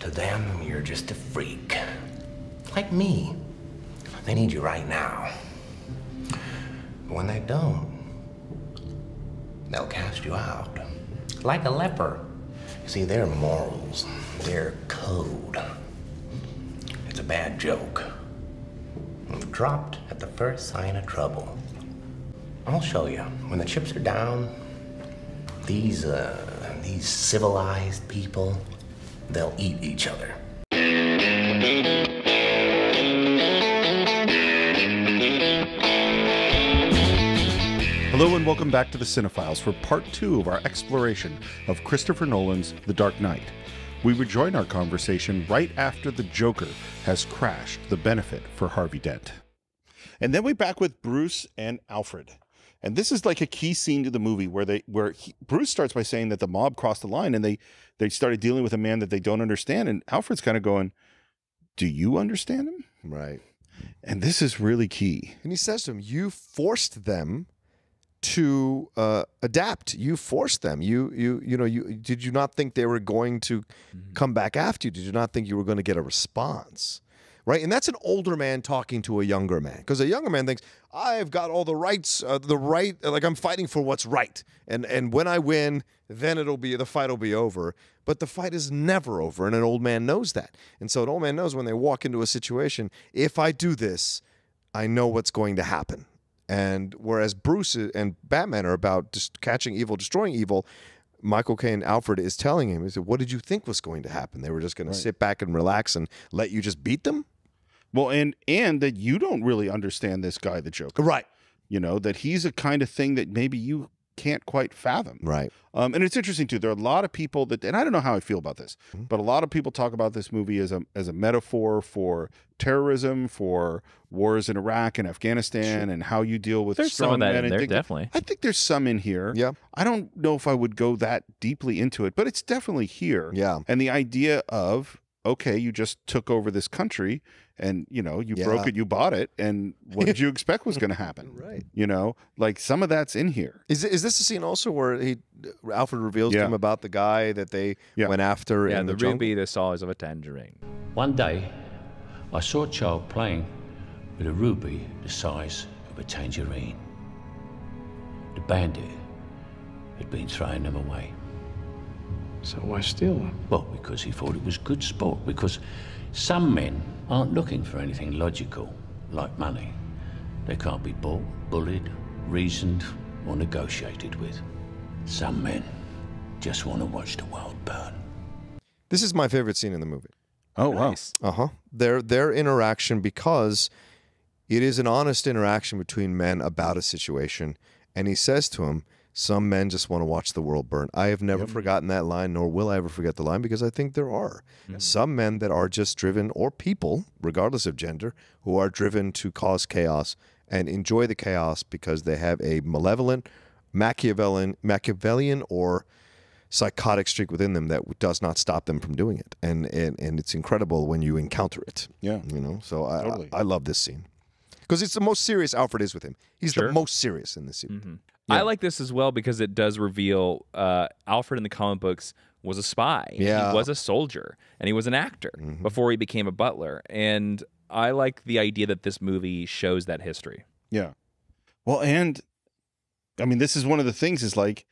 To them, you're just a freak. Like me. They need you right now. But when they don't, they'll cast you out. Like a leper. See, their morals, their code. It's a bad joke. Dropped at the first sign of trouble. I'll show you. When the chips are down, these civilized people, they'll eat each other. Hello and welcome back to the Cine-Files for part 2 of our exploration of Christopher Nolan's The Dark Knight. We rejoin our conversation right after the Joker has crashed the benefit for Harvey Dent. And then we're back with Bruce and Alfred. And this is like a key scene to the movie where Bruce starts by saying that the mob crossed the line and they started dealing with a man that they don't understand. And Alfred's kind of going, do you understand him? Right. And this is really key. And he says to him, you forced them to adapt. You forced them. Did you not think they were going to come back after you? Did you not think you were going to get a response? Right? And that's an older man talking to a younger man. Because a younger man thinks, I've got all the rights, like I'm fighting for what's right. And when I win, then the fight will be over. But the fight is never over, and an old man knows that. And so an old man knows when they walk into a situation, if I do this, I know what's going to happen. And whereas Bruce and Batman are about just catching evil, destroying evil, Michael Caine, Alfred, is telling him, he said, what did you think was going to happen? They were just going to sit back and relax and let you just beat them? Well, and that you don't really understand this guy, the Joker. Right. You know, that he's a kind of thing that maybe you can't quite fathom. Right. And it's interesting, too. There are a lot of people that, and I don't know how I feel about this, but a lot of people talk about this movie as a metaphor for terrorism, for wars in Iraq and Afghanistan, and how you deal with there's strong some of that men. in there, definitely. I think there's some in here. Yeah. I don't know if I would go that deeply into it, but it's definitely here. Yeah. And the idea of, okay, you just took over this country and, you broke it, you bought it, and what did you expect was going to happen? Right. Like some of that's in here. Is this a scene also where Alfred reveals to him about the guy that they went after in the jungle? ruby the size of a tangerine. One day, I saw a child playing with a ruby the size of a tangerine. The bandit had been throwing them away. So why steal them? Well, because he thought it was good sport, because some men aren't looking for anything logical, like money. They can't be bought, bullied, reasoned, or negotiated with. Some men just want to watch the world burn. This is my favorite scene in the movie. Oh, Nice. wow. Their interaction, because it is an honest interaction between men about a situation. And he says to him, some men just want to watch the world burn. I have never forgotten that line, nor will I ever forget the line, because I think there are some men that are just driven, or people, regardless of gender, who are driven to cause chaos and enjoy the chaos because they have a malevolent, Machiavellian or psychotic streak within them that does not stop them from doing it. And it's incredible when you encounter it. Yeah. So Totally. I love this scene. Because it's the most serious Alfred is with him. He's the most serious in this scene. Mm-hmm. I like this as well because it does reveal Alfred in the comic books was a spy. Yeah. He was a soldier, and he was an actor before he became a butler. And I like the idea that this movie shows that history. Yeah. Well, and I mean, this is one of the things is like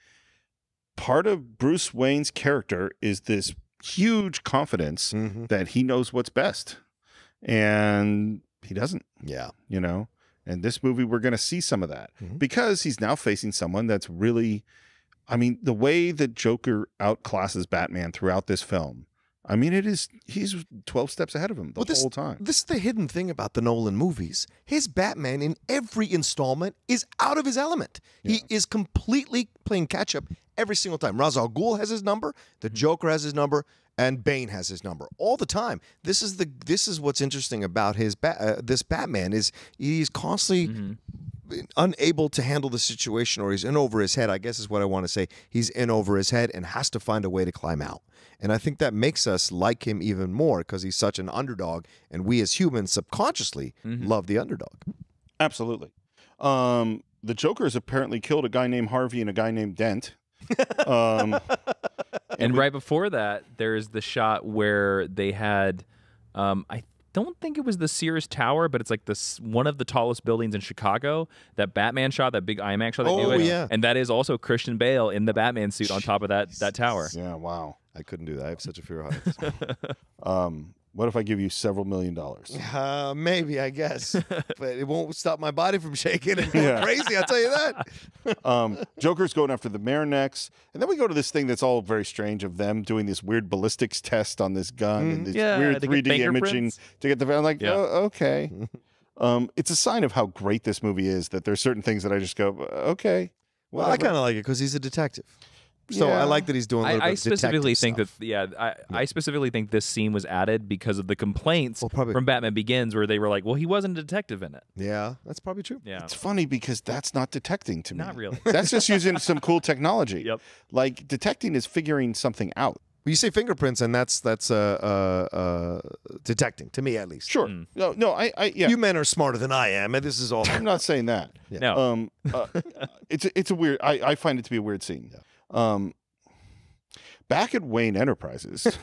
part of Bruce Wayne's character is this huge confidence that he knows what's best. And he doesn't. Yeah. And this movie, we're going to see some of that because he's now facing someone that's really, I mean, the way that Joker outclasses Batman throughout this film, I mean, he's 12 steps ahead of him the whole time. This is the hidden thing about the Nolan movies. His Batman in every installment is out of his element. Yeah. He is completely playing catch up every single time. Ra's al Ghul has his number, the Joker has his number, and Bane has his number all the time. This is what's interesting about this Batman is he's constantly unable to handle the situation, or he's in over his head. I guess is what I want to say. He's in over his head and has to find a way to climb out. And I think that makes us like him even more because he's such an underdog, and we as humans subconsciously love the underdog. Absolutely. The Joker has apparently killed a guy named Harvey and a guy named Dent. And right before that, there's the shot where they had, I don't think it was the Sears Tower, but it's like one of the tallest buildings in Chicago. That Batman shot, that big IMAX shot. Oh, yeah. And that is also Christian Bale in the Batman suit on top of that tower. Yeah, wow. I couldn't do that. I have such a fear of heights. What if I give you several $1 million? Maybe, I guess. But it won't stop my body from shaking and going crazy, I'll tell you that. Joker's going after the mayor next. And then we go to this thing that's all very strange of them doing this weird ballistics test on this gun and this weird to get 3D imaging fingerprints. to get the... I'm like, oh, okay. It's a sign of how great this movie is that there's certain things that I just go, okay. Well, I kind of like it because he's a detective. So I like that he's doing a little bit of specifically think detective that I specifically think this scene was added because of the complaints probably. from Batman Begins where they were like, well, he wasn't a detective in it. Yeah, that's probably true. Yeah. It's funny because that's not detecting to me. Not really. That's just using some cool technology. Yep. Like detecting is figuring something out. Well, you say fingerprints, and that's detecting, to me at least. Sure. No, yeah. You men are smarter than I am, and this is all. I'm not saying that. No. It's a weird. I find it to be a weird scene. Back at Wayne Enterprises,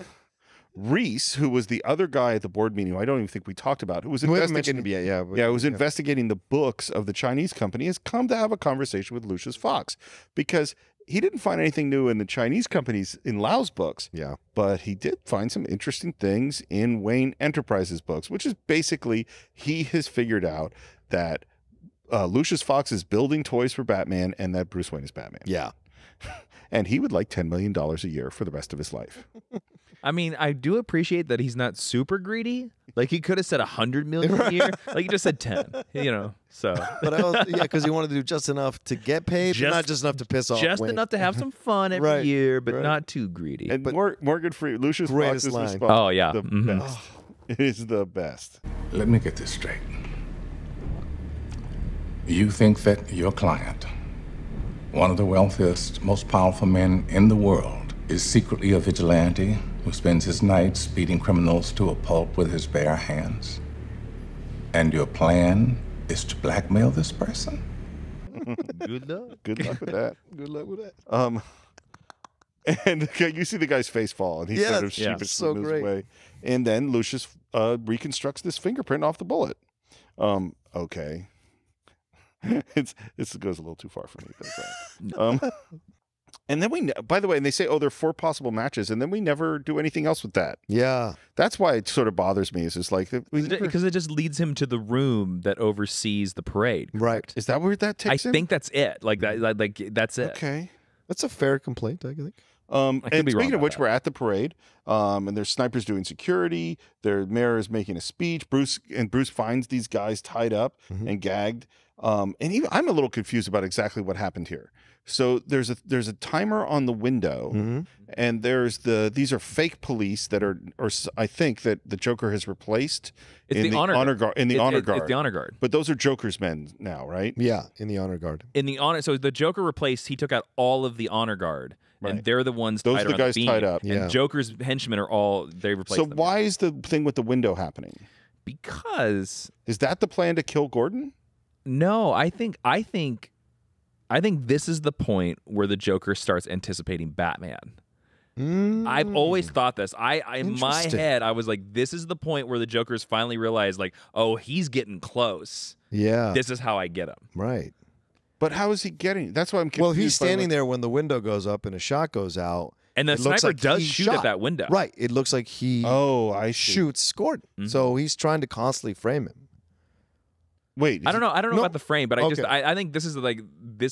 Reese, who was the other guy at the board meeting, who I don't even think we talked about, who was investigating. Investigating the books of the Chinese company, has come to have a conversation with Lucius Fox because he didn't find anything new in the Chinese companies in Lau's books. Yeah, but he did find some interesting things in Wayne Enterprises books, which is basically he has figured out that Lucius Fox is building toys for Batman and that Bruce Wayne is Batman. Yeah. And he would like $10 million a year for the rest of his life. I mean, I do appreciate that he's not super greedy. Like he could have said $100 million a year. Like he just said 10. So. But because he wanted to do just enough to get paid, but not just enough to piss off. Just Wayne. enough to have some fun every year, but not too greedy. And Morgan Freeman, Lucius Fox's response. Oh yeah, the best. It is the best. Let me get this straight. You think that your client, one of the wealthiest, most powerful men in the world, is secretly a vigilante who spends his nights beating criminals to a pulp with his bare hands? And your plan is to blackmail this person? Good luck. Good luck with that. Good luck with that. And you see the guy's face fall, and he sort of sheepishly moves away. And then Lucius reconstructs this fingerprint off the bullet. Okay. It goes a little too far for me. And then by the way, and they say, there are 4 possible matches, and then we never do anything else with that. Yeah, that's why it sort of bothers me. Is just like because it just leads him to the room that oversees the parade. Right? Is that where that takes him? I think that's it. Like that. Like that's it. Okay, that's a fair complaint, I think. And speaking of which, we're at the parade, and there's snipers doing security. Their mayor is making a speech. Bruce finds these guys tied up and gagged. And even I'm a little confused about exactly what happened here. So there's a timer on the window, and these are fake police that are, or I think that the Joker has replaced in the honor guard. In the honor guard, it's the honor guard. But those are Joker's men now, right? Yeah, in the honor guard. So the Joker replaced. He took out all of the honor guard. Right. And they're the ones those tied are the guys tied up. And Joker's henchmen are all they replaced. So them. why is the thing with the window happening? Because is that the plan to kill Gordon? No, I think this is the point where the Joker starts anticipating Batman. I've always thought this. In my head, I was like, this is the point where the Joker's finally realized, like, oh, he's getting close. Yeah. This is how I get him. Right. But how is he getting? That's why I'm confused. Well, he's standing there when the window goes up and a shot goes out. And the sniper does shoot at that window. Right. It looks like he shoots Gordon. So he's trying to constantly frame him. Wait, I don't know about the frame, but I think this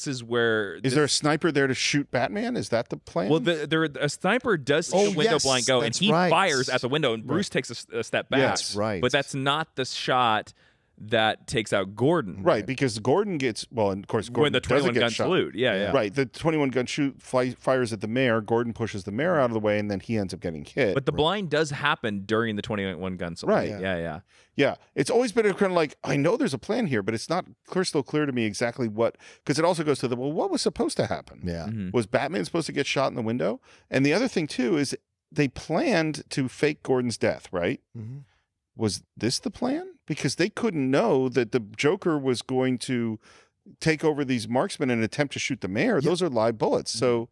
is where is there a sniper there to shoot Batman? Is that the plan? Well, a sniper does see the window blind go, and he fires at the window, and Bruce takes a step back. Yes, right. But that's not the shot that takes out Gordon. Right, because Gordon gets and of course Gordon when the 21 gun salute. Yeah. Right, the 21 gun fires at the mayor. Gordon pushes the mayor out of the way, and then he ends up getting hit. But the blind does happen during the 21 gun salute. Right. Yeah. It's always been kind of like, I know there's a plan here, but it's not crystal clear to me exactly what, because it also goes to what was supposed to happen? Yeah. Was Batman supposed to get shot in the window? And the other thing too is they planned to fake Gordon's death, right? Was this the plan? Because they couldn't know that the Joker was going to take over these marksmen and attempt to shoot the mayor. Those are live bullets. So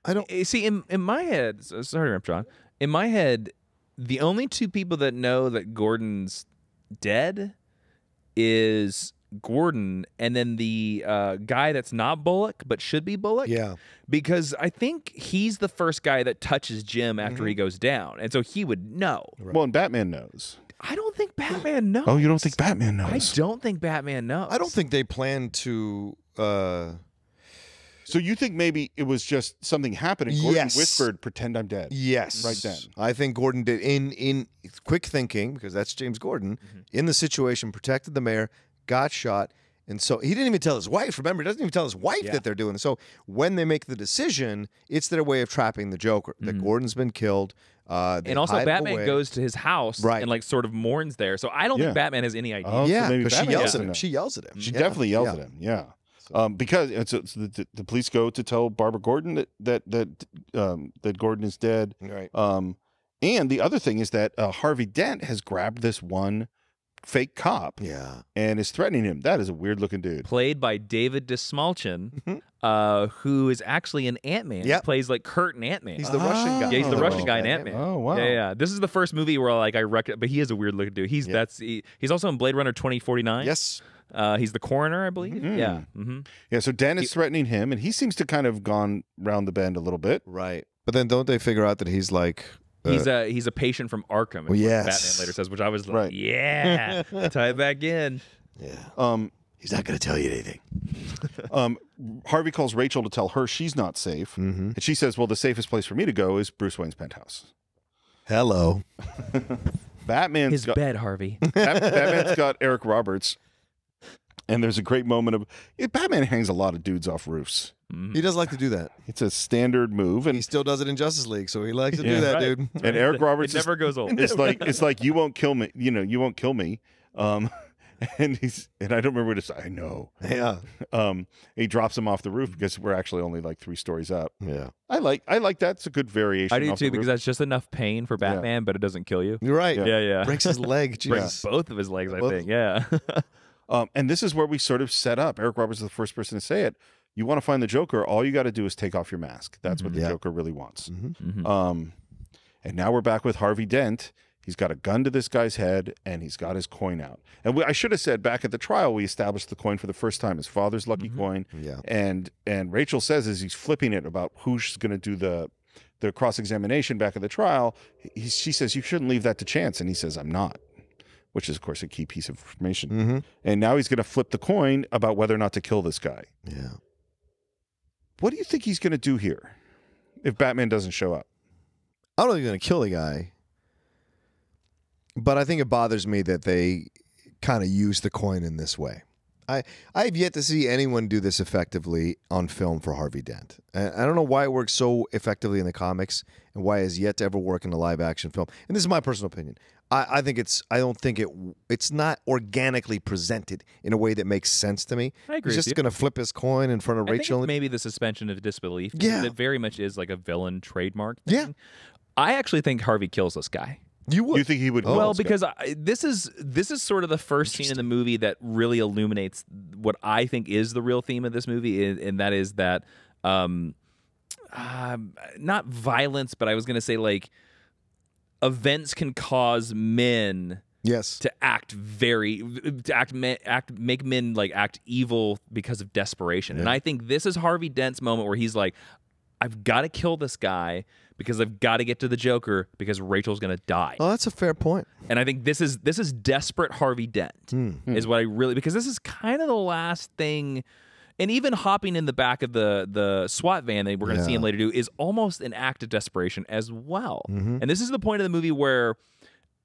I don't see in my head. Sorry to interrupt, John. In my head, the only two people that know that Gordon's dead is Gordon, and then the guy that's not Bullock but should be Bullock. Yeah. Because I think he's the first guy that touches Jim after he goes down, and so he would know. Well, and Batman knows. I don't think Batman knows. Oh, you don't think Batman I knows? don't think Batman knows. I don't think they plan to. So you think maybe it was just something happened and Gordon Yes. whispered, "Pretend I'm dead." Yes. Right then. I think Gordon did in quick thinking, because that's James Gordon, in the situation, protected the mayor, got shot, and so he didn't even tell his wife. Remember, he doesn't even tell his wife that they're doing it. So when they make the decision, it's their way of trapping the Joker. That Gordon's been killed. And also, Batman goes to his house and like sort of mourns there. So I don't think Batman has any idea. Oh, so Yeah, maybe because she Batman yells doesn't at him. know. She yells at him. She definitely yells at him. Yeah. Because the police go to tell Barbara Gordon that Gordon is dead. Right. And the other thing is that Harvey Dent has grabbed this one fake cop. Yeah. And is threatening him. That is a weird looking dude. Played by David Desmalchin, who is actually an Ant-Man. Yep. He plays like Kurt in Ant-Man. He's the Russian guy. Yeah, he's the Oh. Russian guy in Ant-Man. Oh wow. Yeah. This is the first movie where like I reckon, but he is a weird looking dude. He's he's also in Blade Runner 2049. Yes. He's the coroner, I believe. Yeah. Yeah. So Dent is threatening him, and he seems to kind of gone round the bend a little bit. Right. But then don't they figure out that he's like He's a patient from Arkham. Well, is what yes. Batman later says, which I was like, Right. yeah, tie it back in. yeah. He's not going to tell you anything. Harvey calls Rachel to tell her she's not safe, and she says, "Well, the safest place for me to go is Bruce Wayne's penthouse." Hello. Batman's His got, bed, Harvey. Batman's got Eric Roberts, and there's a great moment of Batman hangs a lot of dudes off roofs. He does like to do that. It's a standard move, He and still does it in Justice League, so he likes to Yeah. do that, Right. dude. and Eric Roberts It never goes old. it's like you won't kill me. You know, you won't kill me. And I don't remember what it's. I know. Yeah. He drops him off the roof because we're actually only like 3 stories up. Yeah. I like that. It's a good variation. I do off the too, because roof. that's just enough pain for Batman, but it doesn't kill you. You're right. Yeah. Breaks his leg. Breaks Jesus. both of his legs, I Both. think. Yeah. And this is where we sort of set up. Eric Roberts is the first person to say it. You want to find the Joker, all you got to do is take off your mask. That's what the Yeah. Joker really wants. Mm-hmm. And now we're back with Harvey Dent. He's got a gun to this guy's head, and he's got his coin out. And I should have said back at the trial, we established the coin for the first time, his father's lucky coin. Yeah. And Rachel says as he's flipping it about who's going to do the cross-examination back at the trial, she says, "You shouldn't leave that to chance." And he says, "I'm not." Which is, of course, a key piece of information. And now he's going to flip the coin about whether or not to kill this guy. Yeah. What do you think he's going to do here if Batman doesn't show up? I don't know if he's going to kill the guy, but I think it bothers me that they kind of use the coin in this way. I've yet to see anyone do this effectively on film for Harvey Dent. And I don't know why it works so effectively in the comics and why it has yet to ever work in a live action film. And this is my personal opinion. I don't think it's not organically presented in a way that makes sense to me. I agree He's with just you. going to flip his coin in front of I think Rachel. it's maybe the suspension of disbelief. Because Yeah. It very much is like a villain trademark thing. Yeah. I actually think Harvey kills this guy. You would. You think he would? Oh, Well, kill this guy? because this is sort of the first scene in the movie that really illuminates what I think is the real theme of this movie, and that is that not violence, but I was going to say like events can cause men Yes. to make men like act evil because of desperation. And I think this is Harvey Dent's moment where he's like, I've got to kill this guy because I've got to get to the Joker because Rachel's going to die. Oh, that's a fair point. And I think this is desperate Harvey Dent is what I really, because this is kind of the last thing. And even hopping in the back of the SWAT van that we're going to see him later do is almost an act of desperation as well. And this is the point of the movie where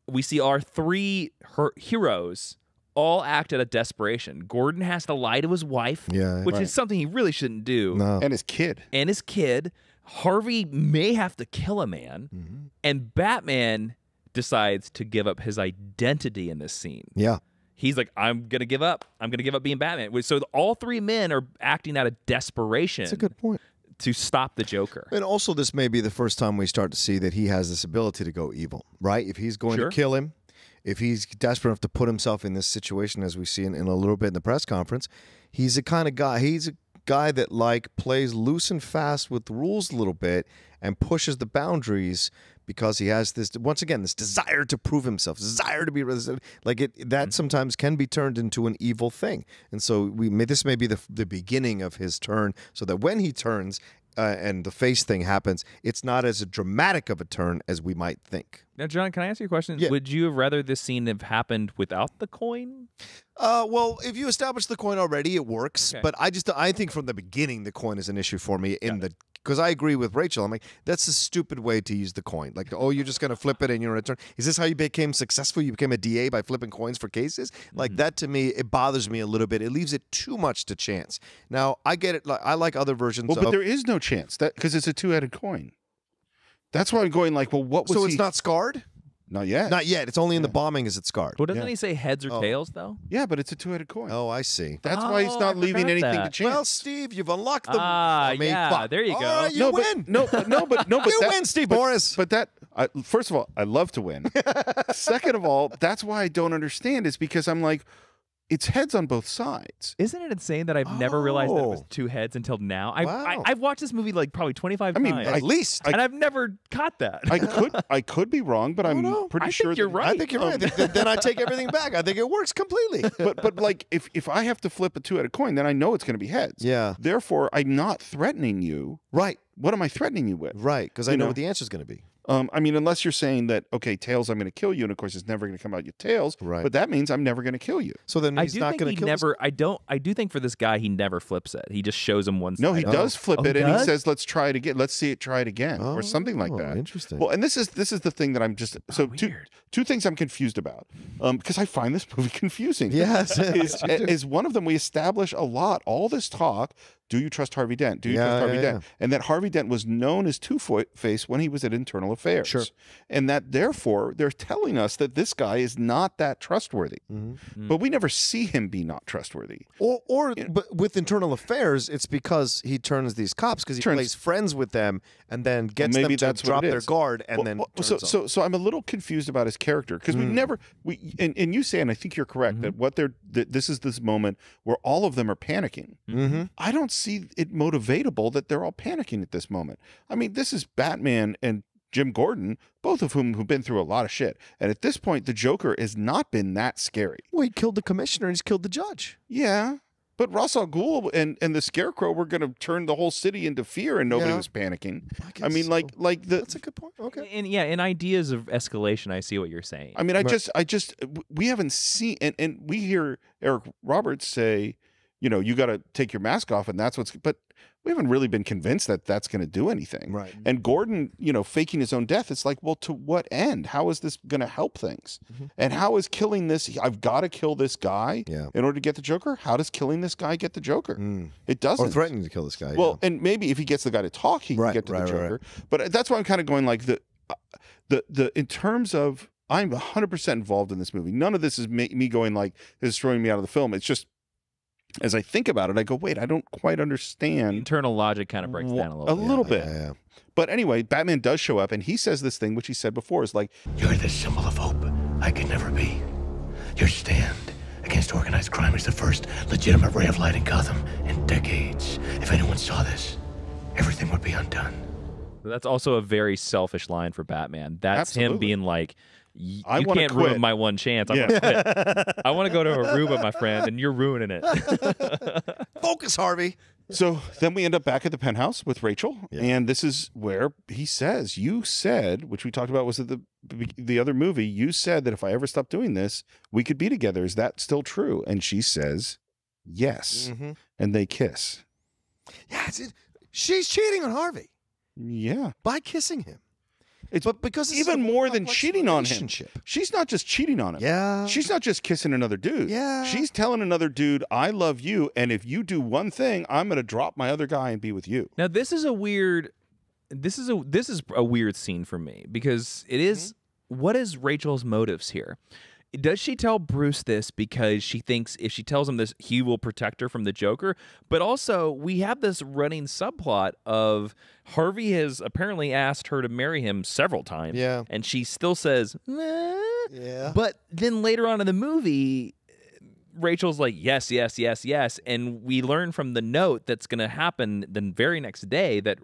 we see our 3 heroes all act out of desperation. Gordon has to lie to his wife, which is something he really shouldn't do. No. And his kid. And his kid. Harvey may have to kill a man. And Batman decides to give up his identity in this scene. Yeah. He's like, I'm going to give up. I'm going to give up being Batman. So all 3 men are acting out of desperation. That's a good point. To stop the Joker. And also, this may be the first time we start to see that he has this ability to go evil, right? If he's going to kill him, if he's desperate enough to put himself in this situation, as we see in a little bit in the press conference, he's the kind of guy, he's guy that like plays loose and fast with the rules a little bit and pushes the boundaries because he has this, once again, this desire to prove himself, desire to be like it. That sometimes can be turned into an evil thing, and so this may be the beginning of his turn, so that when he turns and the face thing happens, it's not as dramatic of a turn as we might think. Now, John, can I ask you a question? Yeah. Would you have rather this scene have happened without the coin? Well, if you establish the coin already, it works. Okay. But I think from the beginning the coin is an issue for me because I agree with Rachel. I'm like, that's a stupid way to use the coin. Like, oh, you're just going to flip it and you're going to turn. Is this how you became successful? You became a DA by flipping coins for cases? Like that to me, it bothers me a little bit. It leaves it too much to chance. Now, I get it. Like, I like other versions. Well, but there is no chance because it's a two-headed coin. That's why I'm going like, well, what was So it's not scarred? Not yet. Not yet. It's only in the bombing is it scarred. Well, doesn't he say heads or tails, though? Yeah, but it's a two-headed coin. Oh, I see. That's why he's not I leaving forgot anything to that. chance. Well, Steve, you've unlocked the. Yeah, there you go. All right, you no, win. But You that- win, Steve Morris. But that, first of all, I love to win. Second of all, that's why I don't understand is because I'm like, it's heads on both sides. Isn't it insane that I've never realized that it was Oh. two heads until now? Wow. I've watched this movie like probably 25 I mean, times. At least. and I've never caught that. I could be wrong, but I'm no. pretty I sure think you're right. I think you're right. Then I take everything back. I think it works completely. But like if I have to flip a two-headed coin, then I know it's going to be heads. Yeah. Therefore, I'm not threatening you. Right. What am I threatening you with? Right. Because I You know know. what the answer is going to be. I mean, unless you're saying that, okay, tails, I'm going to kill you, and of course, it's never going to come out your tails. Right. But that means I'm never going to kill you. So then I he's do not think going he to kill. never. I do think for this guy, he never flips it. He just shows him one side. No, he does flip Oh, it, he and he does? says, "Let's try it again. Let's see it try it again," or something like that. Interesting. Well, and this is the thing that I'm just so weird. two things I'm confused about because I find this movie confusing. Yes. is one of them we establish a lot all this talk. Do you trust Harvey Dent? Do you trust Harvey Dent? And that Harvey Dent was known as Two-Face when he was at Internal Affairs. Sure. And that therefore they're telling us that this guy is not that trustworthy. But we never see him be not trustworthy. But with Internal Affairs, it's because he turns these cops because he plays friends with them and then gets maybe them to that's what drop it their is. guard and then turns on. So I'm a little confused about his character because and you say, and I think you're correct, that this is this moment where all of them are panicking. I don't see it motivatable that they're all panicking at this moment. I mean, this is Batman and Jim Gordon, both of whom who've been through a lot of shit. And at this point, the Joker has not been that scary. Well, he killed the commissioner and he's killed the judge. Yeah. But Ra's al Ghul and the Scarecrow were going to turn the whole city into fear, and nobody was panicking. I mean, That's a good point. Okay. And in ideas of escalation, I see what you're saying. I mean, we haven't seen, and we hear Eric Roberts say, you got to take your mask off, and that's but we haven't really been convinced that that's going to do anything. Right. And Gordon, faking his own death, it's like, well, to what end? How is this going to help things? And how is killing this? I've got to kill this guy in order to get the Joker. How does killing this guy get the Joker? It doesn't. Or threatening to kill this guy. Well, and maybe if he gets the guy to talk, he can get to the Joker. But that's why I'm kind of going like the in terms of I'm 100% involved in this movie. None of this is me going like this is throwing me out of the film. It's just as I think about it, I go, wait, I don't quite understand. Internal logic kind of breaks down a little bit. bit. But anyway, Batman does show up, and he says this thing, which he said before, is like, You're the symbol of hope I could never be. Your stand against organized crime is the first legitimate ray of light in Gotham in decades. If anyone saw this, everything would be undone. That's also a very selfish line for Batman. That's him Absolutely. being like, I you wanna can't quit." ruin my one chance. I want to quit. I want to go to Aruba, my friend, and you're ruining it. Focus, Harvey. So then we end up back at the penthouse with Rachel, and this is where he says, you said, which we talked about was at the other movie, you said that if I ever stopped doing this, we could be together. Is that still true? And she says, yes. And they kiss. Yeah, she's cheating on Harvey Yeah. by kissing him. But because it's even a more than complex cheating on him. relationship. She's not just cheating on him. Yeah. She's not just kissing another dude. Yeah. She's telling another dude, I love you, and if you do one thing, I'm going to drop my other guy and be with you. Now this is a weird scene for me because it is what is Rachel's motives here? Does she tell Bruce this because she thinks if she tells him this, he will protect her from the Joker? But also, we have this running subplot of Harvey has apparently asked her to marry him several times. Yeah. And she still says, nah. Yeah. But then later on in the movie, Rachel's like, yes, yes, yes, yes. And we learn from the note that's going to happen the very next day that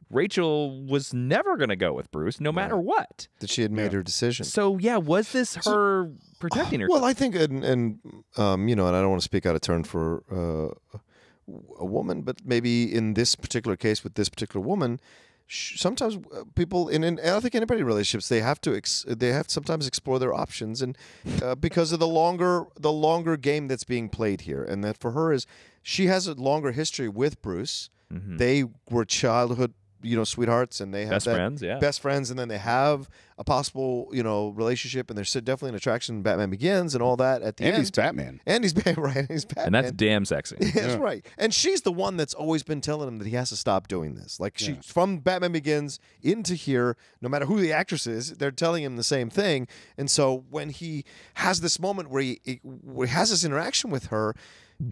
Rachel was never going to go with Bruce, no matter what. That she had made her decision. So, yeah, was this her protecting herself? Well, I think, and you know, and I don't want to speak out of turn for a woman, but maybe in this particular case with this particular woman, sometimes people I think in anybody relationships they have to sometimes explore their options, and because of the longer game that's being played here, and that for her is she has a longer history with Bruce. They were childhood sweethearts, and they have best friends, and then they have a possible relationship, and there's definitely an attraction in Batman Begins and all that at the end. And he's Batman. And he's right. He's Batman. And that's damn sexy. That's right. And she's the one that's always been telling him that he has to stop doing this. Like she from Batman Begins into here, no matter who the actress is, they're telling him the same thing. And so when he has this moment where he has this interaction with her,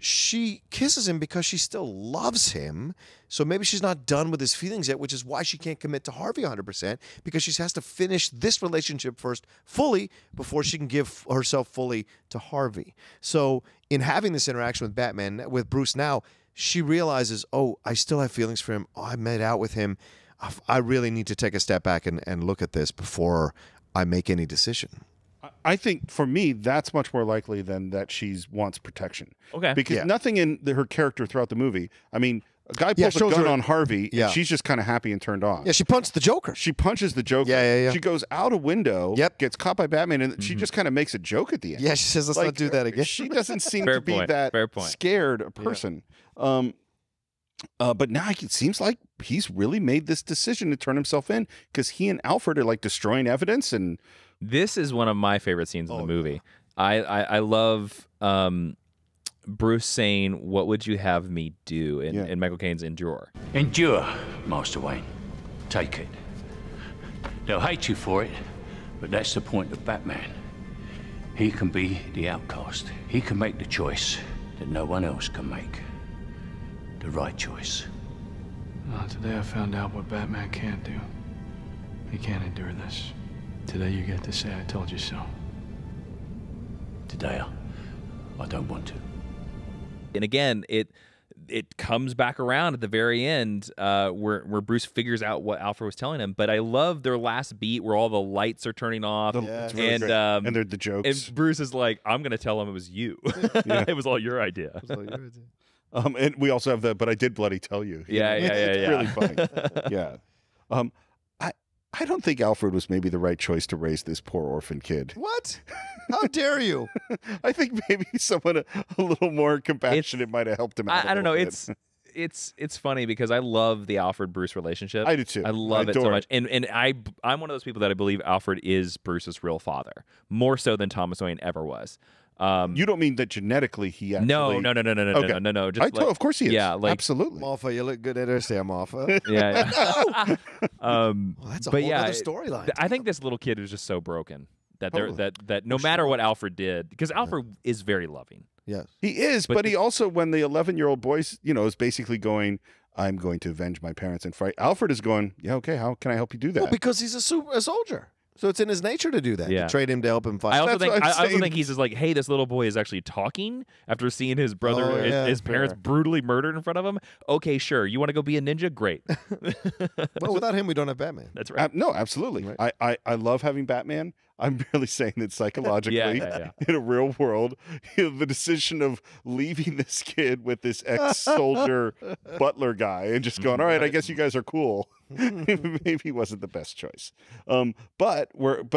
she kisses him because she still loves him. So maybe she's not done with his feelings yet, which is why she can't commit to Harvey 100%, because she has to finish this relationship first fully before she can give herself fully to Harvey. So in having this interaction with Batman, with Bruce now, she realizes, oh, I still have feelings for him. Oh, I made out with him. I really need to take a step back and look at this before I make any decision. I think for me, that's much more likely than that she wants protection. Okay. Because nothing in her character throughout the movie, I mean, a guy pulls a gun on Harvey, and she's just kind of happy and turned on. Yeah, she punched the Joker. She punches the Joker. Yeah. She goes out a window, gets caught by Batman, and she just kind of makes a joke at the end. Yeah, she says, let's not do that again. She doesn't seem to be that scared a person. But now it seems like he's really made this decision to turn himself in, because he and Alfred are like destroying evidence. And this is one of my favorite scenes in the movie. I love Bruce saying, "What would you have me do?" in Michael Caine's Endure. Endure, Master Wayne. Take it. They'll hate you for it, but that's the point of Batman. He can be the outcast. He can make the choice that no one else can make. The right choice. Today I found out what Batman can't do. He can't endure this. Today you get to say I told you so. Today I don't want to. And again, it comes back around at the very end where Bruce figures out what Alfred was telling him. But I love their last beat where all the lights are turning off, and they're the jokes. And Bruce is like, "I'm going to tell him it was you. It was all your idea." And we also have the "but I did bloody tell you." It's really funny. Yeah. I don't think Alfred was maybe the right choice to raise this poor orphan kid. What? How dare you? I think maybe someone a little more compassionate might have helped him out. I don't know. It's funny because I love the Alfred Bruce relationship. I do too. I love it so much. And I'm one of those people that I believe Alfred is Bruce's real father, more so than Thomas Wayne ever was. You don't mean that genetically he actually... No. Okay. No. Just of course he is. Yeah, absolutely. Martha, you look good at her, Sam Martha. Yeah. That's a whole other storyline. I think this little kid is just so broken that that no matter what Alfred did, because Alfred is very loving. Yes, he is. But he also, when the 11-year-old boy, is basically going, "I'm going to avenge my parents and fight." Alfred is going, "Yeah, okay. How can I help you do that?" Well, because he's a soldier. So it's in his nature to do that. Yeah. To trade him to help him fight. I also think he's just like, hey, this little boy is actually talking after seeing his brother, his parents brutally murdered in front of him. Okay, sure. You want to go be a ninja? Great. Well, without him, we don't have Batman. That's right. No, absolutely. Right. I love having Batman. I'm really saying that psychologically, in a real world, the decision of leaving this kid with this ex-soldier butler guy and just going, all right, I guess you guys are cool, maybe wasn't the best choice. But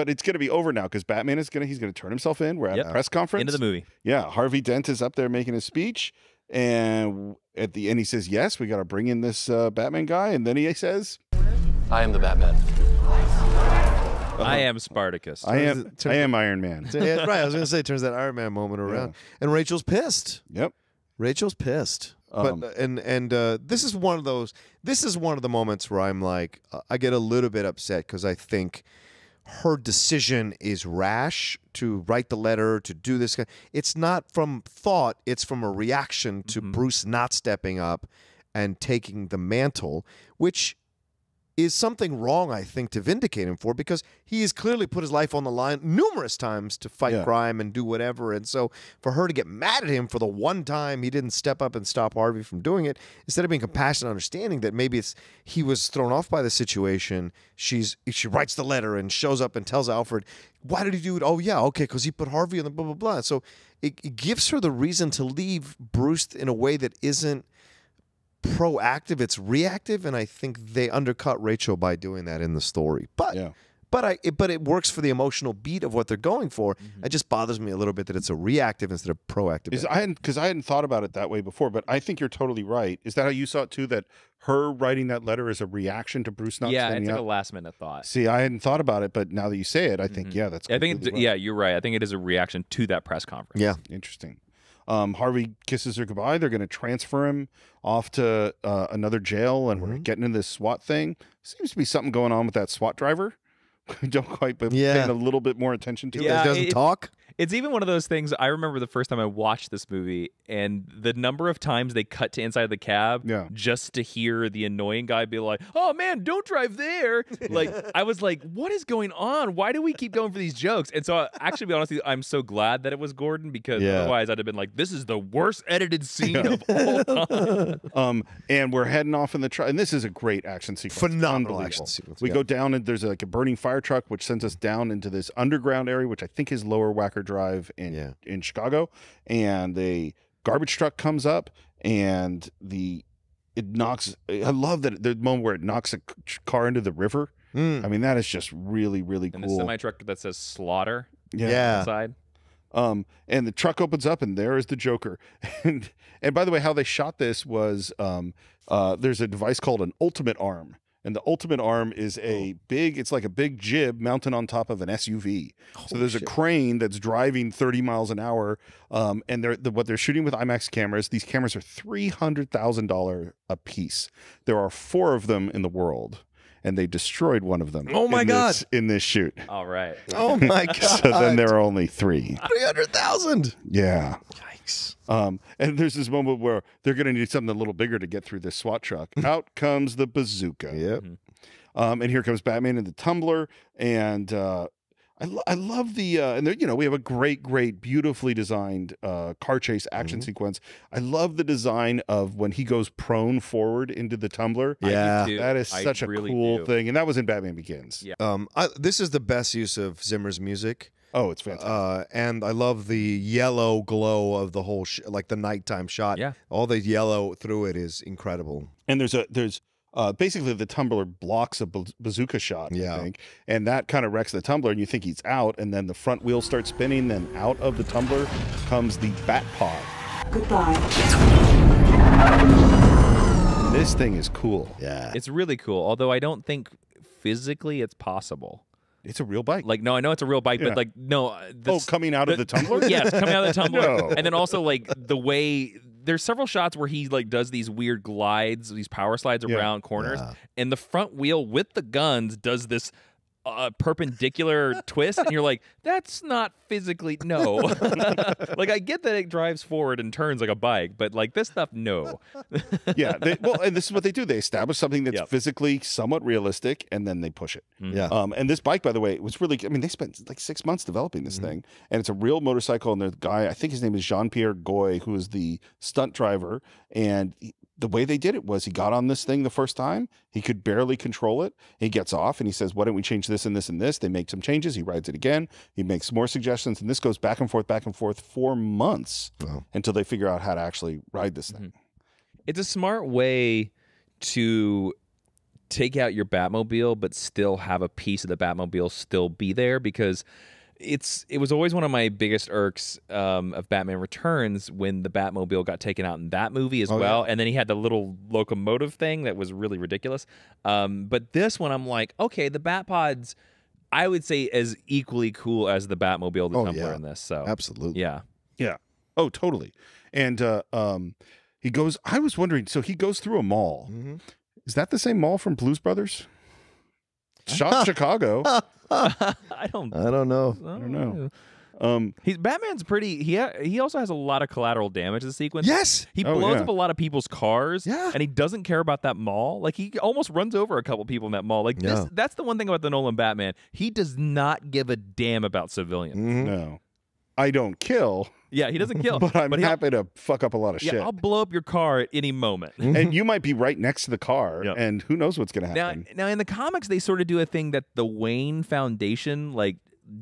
it's going to be over now because Batman he's going to turn himself in. We're at a press conference. Into the movie. Yeah, Harvey Dent is up there making his speech, and at the end he says, "Yes, we got to bring in this Batman guy," and then he says, "I am the Batman." I am Spartacus. I am Iron Man. Yeah, right. I was going to say, turns that Iron Man moment around, and Rachel's pissed. Yep, Rachel's pissed. But this is one of those. This is one of the moments where I'm like, I get a little bit upset because I think her decision is rash to write the letter, to do this. It's not from thought. It's from a reaction to Bruce not stepping up and taking the mantle, which is something wrong, I think, to vindicate him for, because he has clearly put his life on the line numerous times to fight crime and do whatever. And so for her to get mad at him for the one time he didn't step up and stop Harvey from doing it, instead of being compassionate and understanding that maybe he was thrown off by the situation, she writes the letter and shows up and tells Alfred, why did he do it? Oh, yeah, okay, because he put Harvey on the blah, blah, blah. So it gives her the reason to leave Bruce in a way that isn't proactive, it's reactive, and I think they undercut Rachel by doing that in the story. But it works for the emotional beat of what they're going for. It just bothers me a little bit that it's a reactive instead of proactive. Because I hadn't thought about it that way before, but I think you're totally right. Is that how you saw it too? That her writing that letter is a reaction to Bruce not standing it's like up? a last minute thought. See, I hadn't thought about it, but now that you say it, I think that's. I think you're right. I think it is a reaction to that press conference. Yeah, interesting. Harvey kisses her goodbye. They're going to transfer him off to another jail, and we're getting into this SWAT thing. Seems to be something going on with that SWAT driver. Don't quite be paying a little bit more attention to it. Doesn't talk. It's even one of those things. I remember the first time I watched this movie, and the number of times they cut to inside the cab just to hear the annoying guy be like, "Oh man, don't drive there!" Like I was like, "What is going on? Why do we keep going for these jokes?" And so, actually, to be honest with you, I'm so glad that it was Gordon, because otherwise I'd have been like, "This is the worst edited scene of all time." And we're heading off in the truck, and this is a great action sequence. Phenomenal action sequence. We go down, and there's like a burning fire truck, which sends us down into this underground area, which I think is Lower Wacker Drive in Chicago, and a garbage truck comes up, and it knocks. I love that the moment where it knocks a car into the river. I mean, that is just really, really cool. And the semi truck that says slaughter inside. And the truck opens up, and there is the Joker. And by the way, how they shot this was there's a device called an ultimate arm. And the ultimate arm is it's like a big jib mounted on top of an SUV. So there's a crane that's driving 30 miles an hour. And what they're shooting with IMAX cameras, these cameras are $300,000 a piece. There are 4 of them in the world, and they destroyed one of them. Oh my God. In this shoot. All right. Oh my God. So then there are only 3. 300,000. Yeah. Yikes. And there's this moment where they're going to need something a little bigger to get through this SWAT truck. Out comes the bazooka. Yep. And here comes Batman in the tumbler. And I love the and there, we have a great, beautifully designed car chase action sequence. I love the design of when he goes prone forward into the tumbler. Yeah, that is such a cool thing. And that was in Batman Begins. Yeah. This is the best use of Zimmer's music. Oh, it's fantastic. And I love the yellow glow of the whole, like the nighttime shot. Yeah. All the yellow through it is incredible. And there's basically the tumbler blocks a bazooka shot, I think. And that kind of wrecks the tumbler, and you think he's out, and then the front wheels start spinning, then out of the tumbler comes the bat pod. Goodbye. This thing is cool. Yeah. It's really cool, although I don't think physically it's possible. It's a real bike. Like, no, I know it's a real bike, but like, no. Coming out of the tumbler? Yes, coming out of the tumbler. No. And then also like the way there's several shots where he like does these weird glides, these power slides around corners, and the front wheel with the guns does this perpendicular twist, and you're like, that's not physically like I get that it drives forward and turns like a bike, but like this stuff, no. And this is what they do. They establish something that's physically somewhat realistic, and then they push it. And this bike, by the way, was really, I mean, they spent like 6 months developing this thing, and it's a real motorcycle, and the guy, I think his name is Jean-Pierre Goy, who is the stunt driver, and the way they did it was he got on this thing the first time. He could barely control it. He gets off and he says, why don't we change this and this and this? They make some changes. He rides it again. He makes more suggestions. And this goes back and forth for months until they figure out how to actually ride this thing. It's a smart way to take out your Batmobile, but still have a piece of the Batmobile still be there, because it was always one of my biggest irks of Batman Returns when the Batmobile got taken out in that movie as well. And then he had the little locomotive thing that was really ridiculous. But this one, I'm like, okay, the Batpod's, I would say, as equally cool as the Batmobile, the tumbler in this. So absolutely. Yeah. Oh, totally. And he goes, I was wondering, so he goes through a mall. Is that the same mall from Blues Brothers? Shot in Chicago. I don't know. Batman's pretty. He also has a lot of collateral damage in the sequence. Yes. He blows up a lot of people's cars. Yeah. And he doesn't care about that mall. Like he almost runs over a couple people in that mall. Like that's the one thing about the Nolan Batman. He does not give a damn about civilians. No. I don't kill. Yeah, he doesn't kill. But I'm happy to fuck up a lot of shit. I'll blow up your car at any moment. And you might be right next to the car, and who knows what's going to happen. Now, in the comics, they sort of do a thing that the Wayne Foundation, like,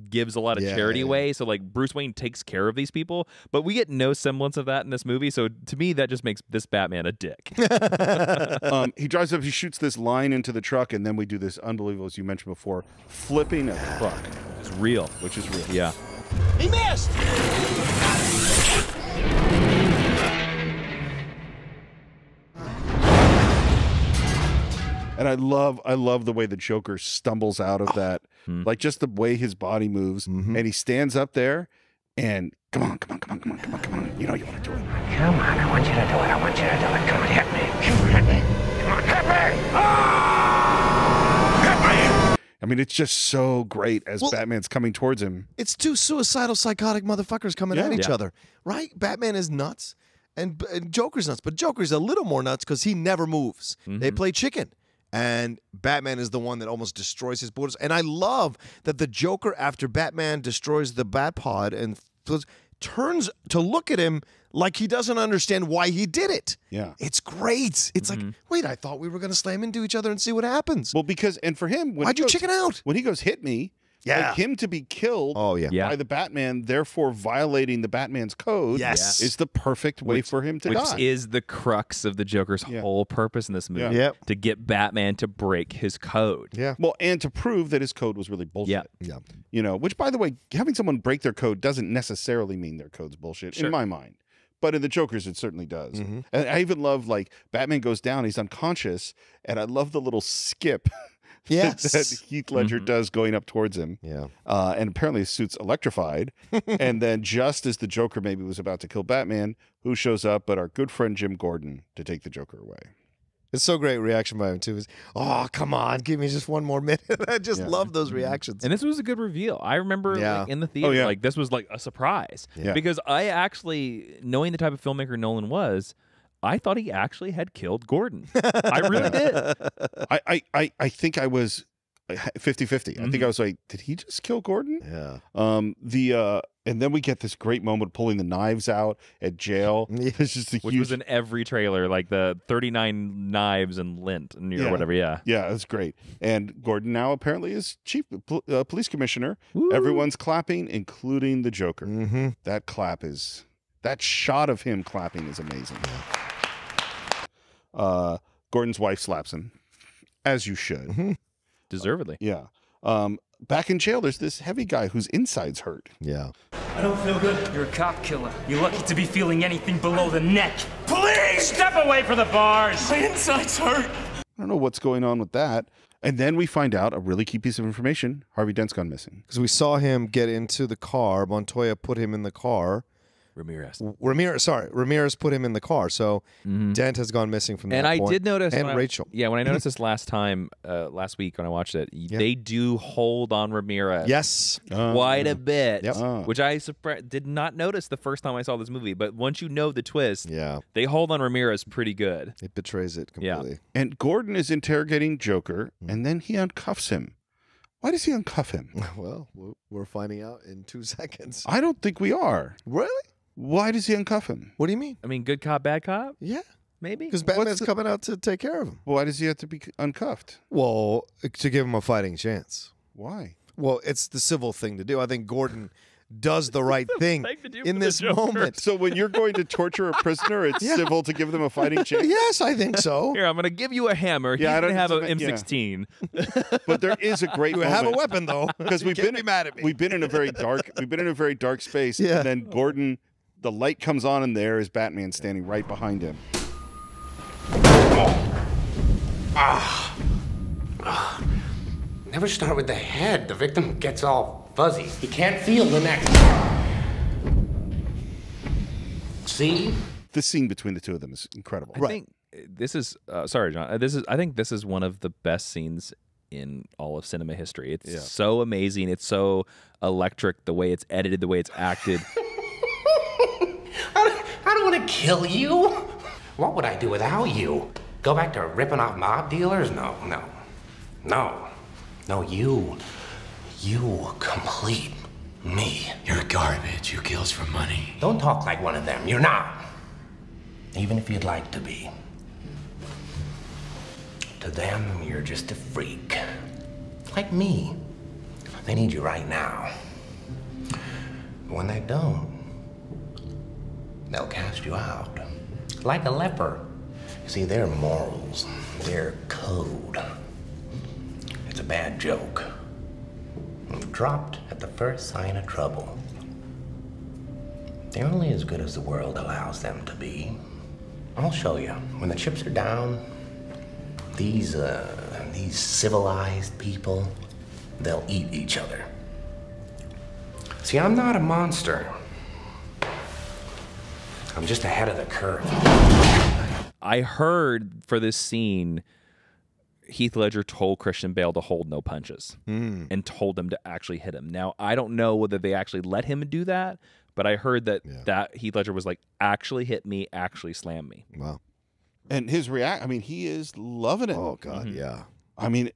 gives a lot of charity away. So, like, Bruce Wayne takes care of these people. But we get no semblance of that in this movie. So, to me, that just makes this Batman a dick. He drives up, he shoots this line into the truck, and then we do this unbelievable, as you mentioned before, flipping a truck. It's real. Which is real. Yeah. He missed! And I love the way the Joker stumbles out of that. Like just the way his body moves. And he stands up there and come on. You know you want to do it. Come on, I want you to do it. I want you to do it. Come on, hit me. Come on, hit me. Come on, hit me. Ah! Hit me. I mean, it's just so great as Batman's coming towards him. It's two suicidal, psychotic motherfuckers coming at each other, right? Batman is nuts, and Joker's nuts. But Joker's a little more nuts because he never moves. They play chicken. And Batman is the one that almost destroys his borders. And I love that the Joker, after Batman destroys the Batpod and turns to look at him like he doesn't understand why he did it. Yeah. It's great. It's like, wait, I thought we were going to slam into each other and see what happens. Well, because, and for him, why'd you chicken out? When he goes, hit me, like him to be killed by the Batman, therefore violating the Batman's code, is the perfect way for him to die. Which is the crux of the Joker's whole purpose in this movie. To get Batman to break his code. Well, and to prove that his code was really bullshit. You know, which, by the way, having someone break their code doesn't necessarily mean their code's bullshit, in my mind. But in the Joker's, it certainly does. And I even love, like, Batman goes down, he's unconscious, and I love the little skip that Heath Ledger does going up towards him. And apparently his suit's electrified. And then just as the Joker maybe was about to kill Batman, who shows up but our good friend Jim Gordon to take the Joker away. It's so great reaction by him, too. Is, oh, come on, give me just one more minute. I just love those reactions. And this was a good reveal. I remember like, in the theater, like this was like a surprise. Because I actually, knowing the type of filmmaker Nolan was, I thought he actually had killed Gordon. I really did. I think I was 50-50. I think I was like, did he just kill Gordon? And then we get this great moment pulling the knives out at jail. It's just a Which was in every trailer, like the 39 knives and lint or whatever. Yeah, it's great. And Gordon now apparently is chief police commissioner. Woo. Everyone's clapping, including the Joker. That shot of him clapping is amazing. Gordon's wife slaps him, as you should. Deservedly. Back in jail, there's this heavy guy whose insides hurt. I don't feel good. You're a cop killer. You're lucky to be feeling anything below the neck. Please step away from the bars. My insides hurt. I don't know what's going on with that. And then we find out a really key piece of information. Harvey Dent's gone missing. Because we saw him get into the car. Montoya put him in the car. Ramirez put him in the car. So Dent has gone missing from that point. And I did notice, and Rachel. When I noticed this last week when I watched it, they do hold on Ramirez. Quite a bit, which I did not notice the first time I saw this movie. But once you know the twist, they hold on Ramirez pretty good. It betrays it completely. And Gordon is interrogating Joker, and then he uncuffs him. Why does he uncuff him? Well, we're finding out in 2 seconds. I don't think we are. Really? Why does he uncuff him? What do you mean? I mean, good cop, bad cop? Yeah. Maybe. Because Batman's coming out to take care of him. Why does he have to be uncuffed? Well, to give him a fighting chance. Why? Well, it's the civil thing to do. I think Gordon does the right thing in this moment. So when you're going to torture a prisoner, it's civil to give them a fighting chance? Yes, I think so. Here, I'm going to give you a hammer. He's going to have an M16. But there is a great moment. You have a weapon, though. Because we've been mad at me. We've been in a very dark space. And then Gordon, the light comes on, and there is Batman standing right behind him. Never start with the head. The victim gets all fuzzy. He can't feel the neck. See? The scene between the two of them is incredible. I think this is sorry, John. I think this is one of the best scenes in all of cinema history. It's so amazing. It's so electric, the way it's edited, the way it's acted. I don't want to kill you. What would I do without you? Go back to ripping off mob dealers? No. You complete me. You're garbage. You kills for money. Don't talk like one of them. You're not. Even if you'd like to be. To them, you're just a freak. Like me. They need you right now. But when they don't, they'll cast you out. Like a leper. You see, their morals, their code. It's a bad joke. Dropped at the first sign of trouble. They're only as good as the world allows them to be. I'll show you. When the chips are down, these civilized people, they'll eat each other. See, I'm not a monster. I'm just ahead of the curve. I heard for this scene, Heath Ledger told Christian Bale to hold no punches and told him to actually hit him. Now, I don't know whether they actually let him do that, but I heard that Heath Ledger was like, actually hit me, actually slam me. Wow. And his react, I mean, he is loving it. Oh, God, yeah. I mean,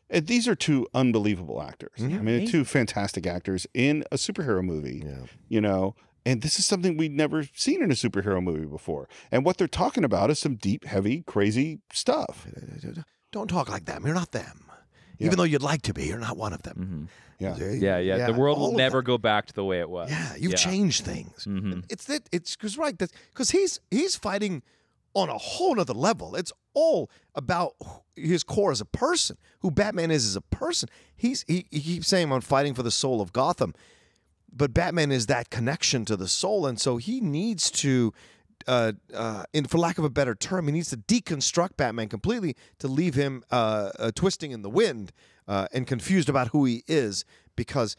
these are two unbelievable actors. I mean, they're two fantastic actors in a superhero movie, you know, and this is something we'd never seen in a superhero movie before. And what they're talking about is some deep, heavy, crazy stuff. Don't talk like them. You're not them. Even though you'd like to be, you're not one of them. Yeah. The world will never go back to the way it was. Yeah, you've changed things. It's because he's fighting on a whole nother level. It's all about his core as a person, who Batman is as a person. He keeps saying, I'm fighting for the soul of Gotham. But Batman is that connection to the soul, and so he needs to, for lack of a better term, he needs to deconstruct Batman completely to leave him twisting in the wind and confused about who he is, because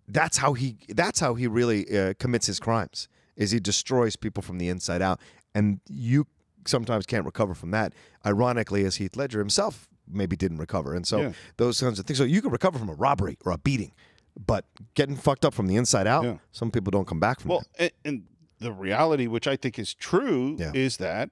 that's how he really commits his crimes. Is he destroys people from the inside out, and you sometimes can't recover from that. Ironically, as Heath Ledger himself maybe didn't recover, and so those kinds of things. So you can recover from a robbery or a beating. But getting fucked up from the inside out, some people don't come back from that. And the reality, which I think is true, is that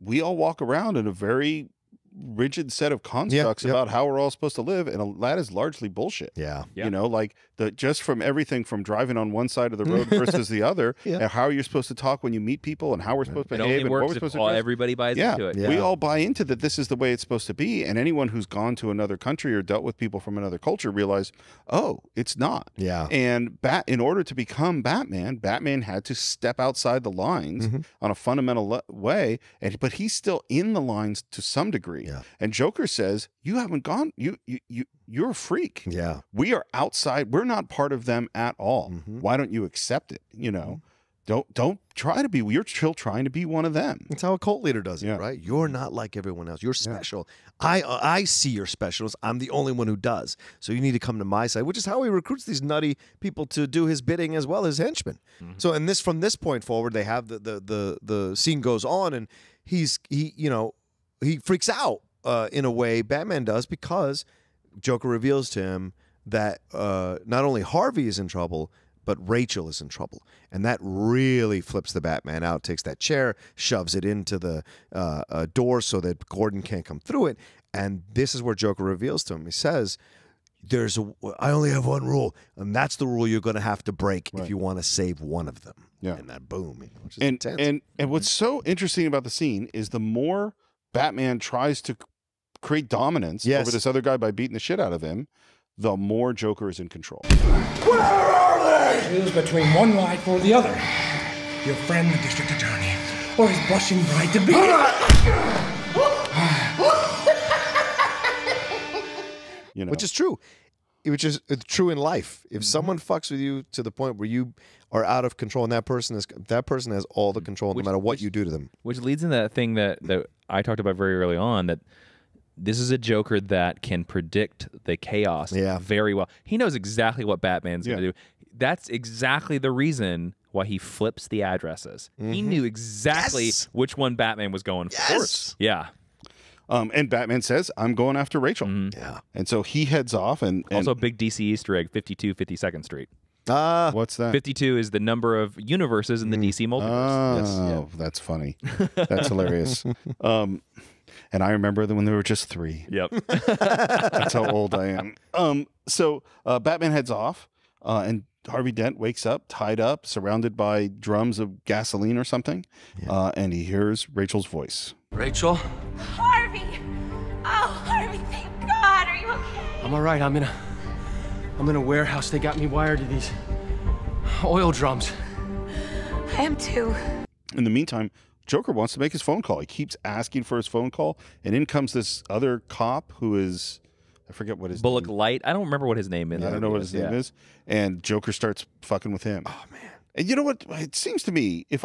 we all walk around in a very rigid set of constructs about how we're all supposed to live, and that is largely bullshit. You know, like just from everything from driving on one side of the road versus the other, and how you're supposed to talk when you meet people, and how we're supposed to behave, and what we're supposed to do. Everybody buys into it. We all buy into that. This is the way it's supposed to be, and anyone who's gone to another country or dealt with people from another culture realize, oh, it's not. And in order to become Batman, Batman had to step outside the lines on a fundamental way, but he's still in the lines to some degree. And Joker says, you haven't gone, you're a freak. We are outside. We're not part of them at all. Why don't you accept it? You know, don't try to be, you're still trying to be one of them. That's how a cult leader does it, right? You're not like everyone else. You're special. I see your specialness. I'm the only one who does. So you need to come to my side, which is how he recruits these nutty people to do his bidding as well as henchmen. So, and from this point forward, they have the scene goes on, and he freaks out. In a way, Batman does, because Joker reveals to him that not only Harvey is in trouble, but Rachel is in trouble. And that really flips the Batman out, takes that chair, shoves it into the door so that Gordon can't come through it. And this is where Joker reveals to him. He says, I only have one rule, and that's the rule you're going to have to break if you want to save one of them. And that boom. Which is intense. And what's so interesting about the scene is the more Batman tries to create dominance over this other guy by beating the shit out of him, the more Joker is in control. Where are they? Choose between one life or the other. Your friend, the district attorney, or his blushing bride to be. You know, which is true. Which is true in life. If someone fucks with you to the point where you are out of control, and that person has all the control, no matter what you do to them. Which leads into that thing that I talked about very early on, that this is a Joker that can predict the chaos very well. He knows exactly what Batman's going to do. That's exactly the reason why he flips the addresses. He knew exactly which one Batman was going for. Yeah. And Batman says, I'm going after Rachel. Yeah. And so he heads off. And Also, a big DC Easter egg, 52 52nd Street. What's that? 52 is the number of universes in the DC multiverse. Oh, that's funny. That's hilarious. And I remember when there were just 3. Yep. That's how old I am. So Batman heads off, and Harvey Dent wakes up, tied up, surrounded by drums of gasoline or something, and he hears Rachel's voice. Rachel? Harvey! Oh, Harvey, thank God. Are you okay? I'm all right. I'm in a warehouse. They got me wired to these oil drums. I am too. In the meantime, Joker wants to make his phone call. He keeps asking for his phone call, and in comes this other cop who is, I forget what his Bullock name. Light. I don't remember what his name is. I don't know what his name is. And Joker starts fucking with him. Oh man. And you know what? It seems to me, if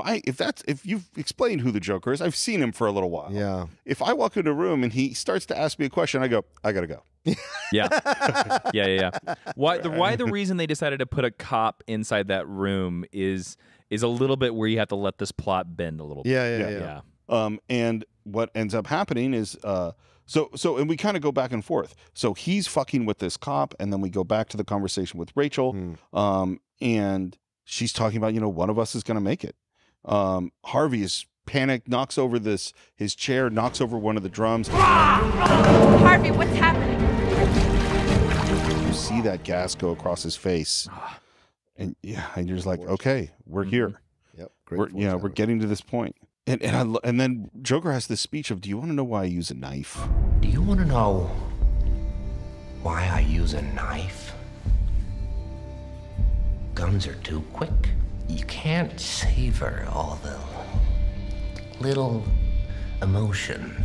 you've explained who the Joker is, I've seen him for a little while. Yeah. If I walk into a room and he starts to ask me a question, I go, I gotta go. Yeah. Why the reason they decided to put a cop inside that room is a little bit where you have to let this plot bend a little bit. Yeah. And what ends up happening is and we kind of go back and forth. So he's fucking with this cop, and then we go back to the conversation with Rachel. And she's talking about, one of us is gonna make it. Harvey is panicked, knocks over his chair, knocks over one of the drums. Harvey, what's happening? You see that gas go across his face. And and you're just like, okay, we're here. Yep. We're getting to this point. And then Joker has this speech of, do you want to know why I use a knife? Do you want to know why I use a knife? Guns are too quick. You can't savor all the little emotions.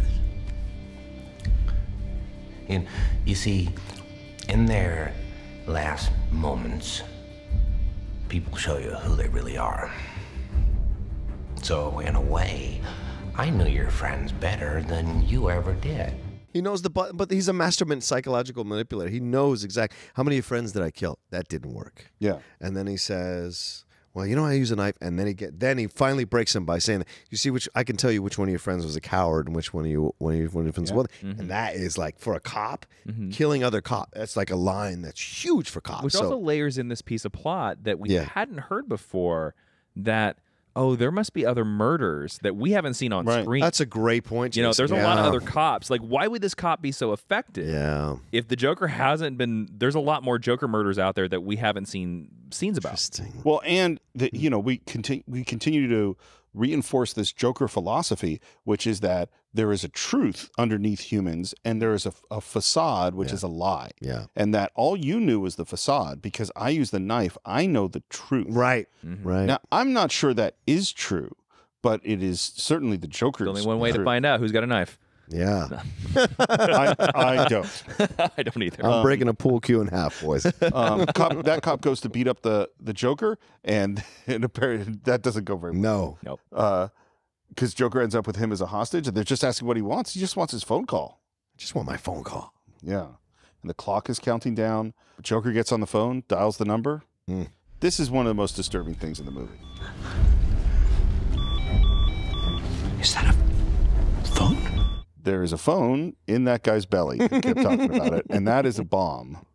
You see, in their last moments, people show you who they really are. So, in a way, I knew your friends better than you ever did. He knows but he's a master psychological manipulator. He knows exactly how many friends did I kill. That didn't work. Yeah. And then he says, well, I use a knife, and then he finally breaks him by saying, you see, I can tell you which one of your friends was a coward and which one of your friends wasn't. And that is like, for a cop, killing other cop, that's like a line that's huge for cops. Which also layers in this piece of plot that we hadn't heard before, that there must be other murders that we haven't seen on screen. That's a great point. There's a lot of other cops. Like, why would this cop be so effective? Yeah. If the Joker hasn't been, there's a lot more Joker murders out there that we haven't seen scenes about. Well, and we continue to reinforce this Joker philosophy, which is that there is a truth underneath humans, and there is a facade, which is a lie. Yeah. And that all you knew was the facade. Because I use the knife, I know the truth. Right. Right. Now, I'm not sure that is true, but it is certainly the Joker's. There's only one way to find out who's got a knife. Yeah. I don't. I don't either. I'm breaking a pool cue in half, boys. That cop goes to beat up the Joker, and apparently that doesn't go very well. No. Nope. Because Joker ends up with him as a hostage, and they're just asking what he wants. He just wants his phone call. I just want my phone call. Yeah. And the clock is counting down. Joker gets on the phone, dials the number. This is one of the most disturbing things in the movie. Is that a phone? There is a phone in that guy's belly. He kept talking about it, and that is a bomb.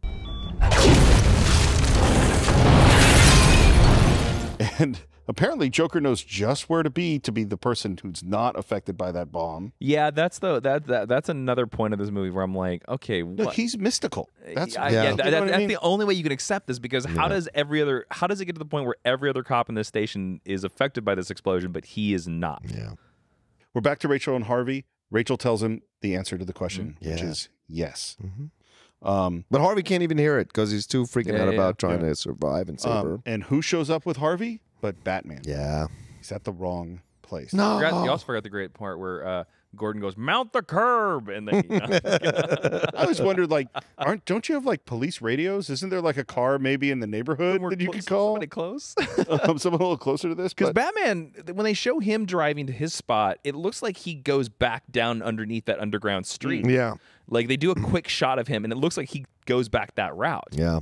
And apparently Joker knows just where to be the person who's not affected by that bomb. Yeah, that's another point of this movie where I'm like, okay, look, he's mystical. That's that's the only way you can accept this, because how does it get to the point where every other cop in this station is affected by this explosion, but he is not? Yeah. We're back to Rachel and Harvey. Rachel tells him the answer to the question, which is yes. But Harvey can't even hear it because he's too freaking out about trying to survive and save her. And who shows up with Harvey? But Batman. Yeah. He's at the wrong place. No. You also forgot the great part where Gordon goes, "Mount the curb," and then I always wondered, like, don't you have like police radios? Isn't there like a car maybe in the neighborhood that you could call? Somebody close? Someone a little closer to this? Because Batman, when they show him driving to his spot, it looks like he goes back down underneath that underground street. Yeah. Like, they do a quick shot of him, and it looks like he goes back that route. Yeah.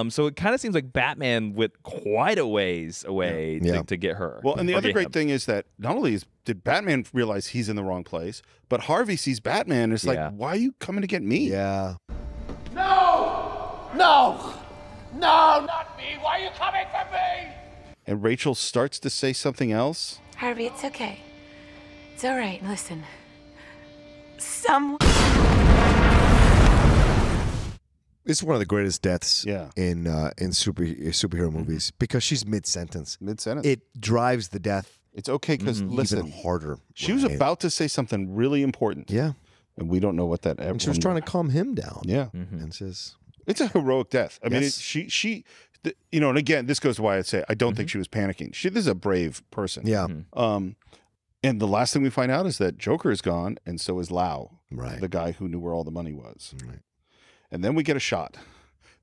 So it kind of seems like Batman went quite a ways away to get her. Well, and the Or other get great him. thing is that not only did Batman realize he's in the wrong place, but Harvey sees Batman and is like, why are you coming to get me? Yeah. No! No! No, not me! Why are you coming for me? And Rachel starts to say something else. Harvey, it's okay. It's all right. Listen. Someone. It's one of the greatest deaths in superhero movies because she's mid-sentence. Mid-sentence. It drives the death. It's okay because listen, even harder. She was about to say something really important. Yeah. And we don't know what that. And she was trying to calm him down. Yeah. And says, it's a heroic death. I mean, Yes. you know, and again, this goes to why I'd say I don't think she was panicking. This is a brave person. Yeah. And the last thing we find out is that Joker is gone, and so is Lau, Right. the guy who knew where all the money was. Right. And then we get a shot.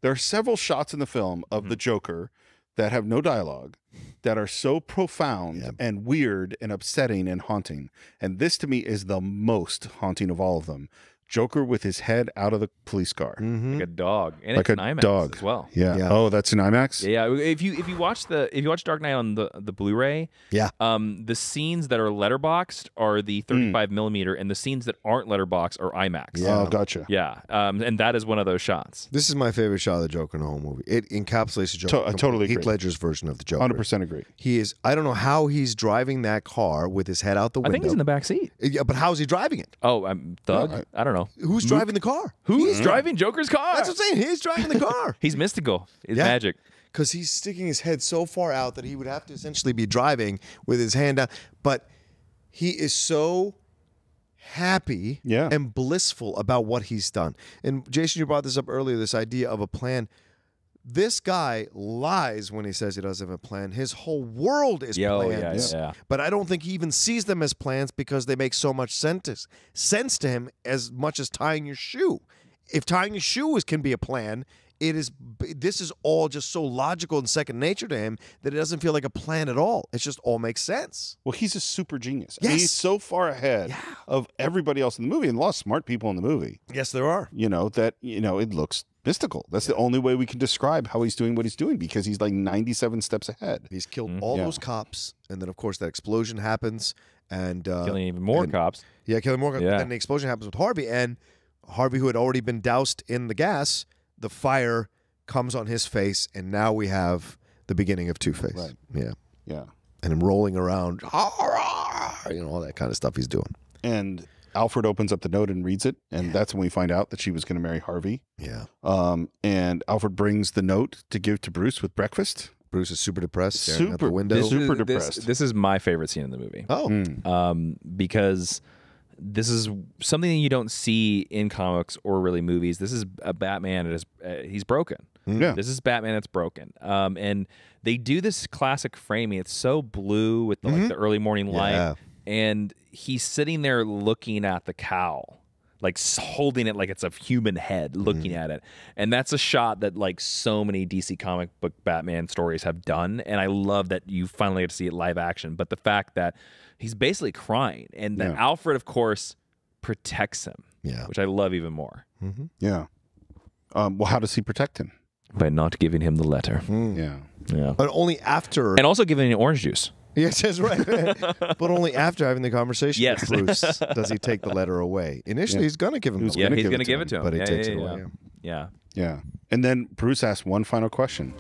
There are several shots in the film of the Joker that have no dialogue, that are so profound and weird and upsetting and haunting. And this to me is the most haunting of all of them. Joker with his head out of the police car. Like a dog. And Like it's a an IMAX dog. as well. Yeah. Oh, that's an IMAX? Yeah, if you watch Dark Knight on the Blu-ray, the scenes that are letterboxed are the 35 millimeter, and the scenes that aren't letterboxed are IMAX. Yeah. Oh, gotcha. Yeah, and that is one of those shots. This is my favorite shot of the Joker in the whole movie. It encapsulates the Joker. I totally Heath agree. Ledger's version of the Joker. 100% agree. He is. I don't know how he's driving that car with his head out the I window. think he's in the back seat. Yeah, but how's he driving it? Oh, Thug? I don't know. Who's driving the car? Who's driving Joker's car? That's what I'm saying. He's driving the car. He's mystical. He's Yeah. magic. Because he's sticking his head so far out that he would have to essentially be driving with his hand out. But he is so happy and blissful about what he's done. And Jason, you brought this up earlier, this idea of a plan. This guy lies when he says he doesn't have a plan. His whole world is plans. Yeah. But I don't think he even sees them as plans because they make so much sense to him as much as tying your shoe. If tying your shoe can be a plan, this is all just so logical and second nature to him that it doesn't feel like a plan at all. It just all makes sense. Well, he's a super genius. Yes. I mean, he's so far ahead of everybody else in the movie, and a lot of smart people in the movie. Yes, there are. You know, that, you know, it looks mystical. That's the only way we can describe how he's doing what he's doing, because he's like 97 steps ahead. He's killed all those cops, and then, of course, that explosion happens. And killing even more cops. Yeah, killing more cops. Yeah. And the explosion happens with Harvey, and Harvey, who had already been doused in the gas, the fire comes on his face, and now we have the beginning of Two-Face. Right. Yeah. Yeah. And him rolling around, you know, all that kind of stuff he's doing. And Alfred opens up the note and reads it, and that's when we find out that she was going to marry Harvey. Yeah. And Alfred brings the note to give to Bruce with breakfast. Bruce is super depressed, staring at the Super- window. super depressed. This is my favorite scene in the movie. Oh. Because this is something that you don't see in comics or really movies. This is a Batman that is he's broken. Yeah. This is Batman that's broken. And they do this classic framing. It's so blue with the, like the early morning light, Yeah. and he's sitting there looking at the cowl, like holding it like it's a human head, looking at it. And that's a shot that like so many DC comic book Batman stories have done. And I love that you finally get to see it live action. But the fact that he's basically crying, and that Alfred, of course, protects him, which I love even more. Yeah. Well, how does he protect him? By not giving him the letter. Yeah. Yeah. But only after. And also giving him orange juice. Yes, that's right. But only after having the conversation Yes. with Bruce does he take the letter away. Initially, he's going to give him the Yeah, letter. he's going to give it to him. But he Yeah, takes yeah, it yeah. away. Yeah. Yeah. And then Bruce asks one final question.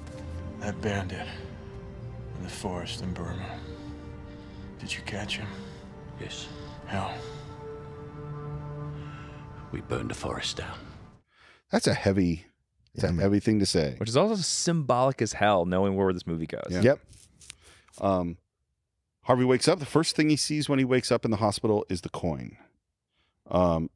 That bandit in the forest in Burma. Did you catch him? Yes. How? We burned the forest down. That's a heavy, heavy thing to say. Which is also symbolic as hell, knowing where this movie goes. Yeah. Yep. Harvey wakes up. The first thing he sees when he wakes up in the hospital is the coin.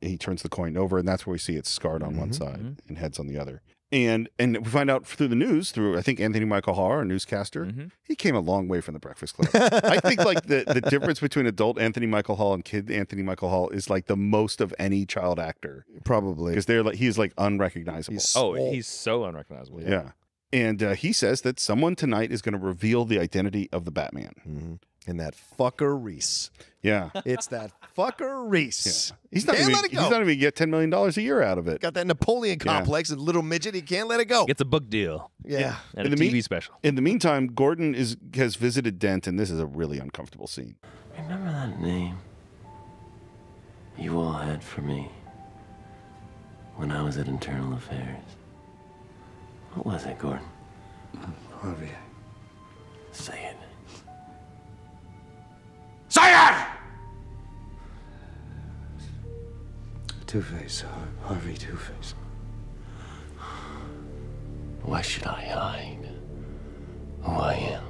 He turns the coin over, and that's where we see it's scarred on one side and heads on the other. And we find out through the news, through I think Anthony Michael Hall, our newscaster, he came a long way from the Breakfast Club. I think like the difference between adult Anthony Michael Hall and kid Anthony Michael Hall is like the most of any child actor, Probably. because they're like he's like unrecognizable. He's so unrecognizable. Yeah. And he says that someone tonight is going to reveal the identity of the Batman. And that fucker Reese. Yeah. It's that fucker Reese. Yeah. He's not even going to get $10 million a year out of it. Got that Napoleon complex and little midget. He can't let it go. Gets a book deal. Yeah. And a TV special. In the meantime, Gordon has visited Dent, and this is a really uncomfortable scene. Remember that name you all had for me when I was at Internal Affairs? What was it, Gordon? Harvey. Say it. Say it! Two-Face. Harvey Two-Face. Why should I hide who I am?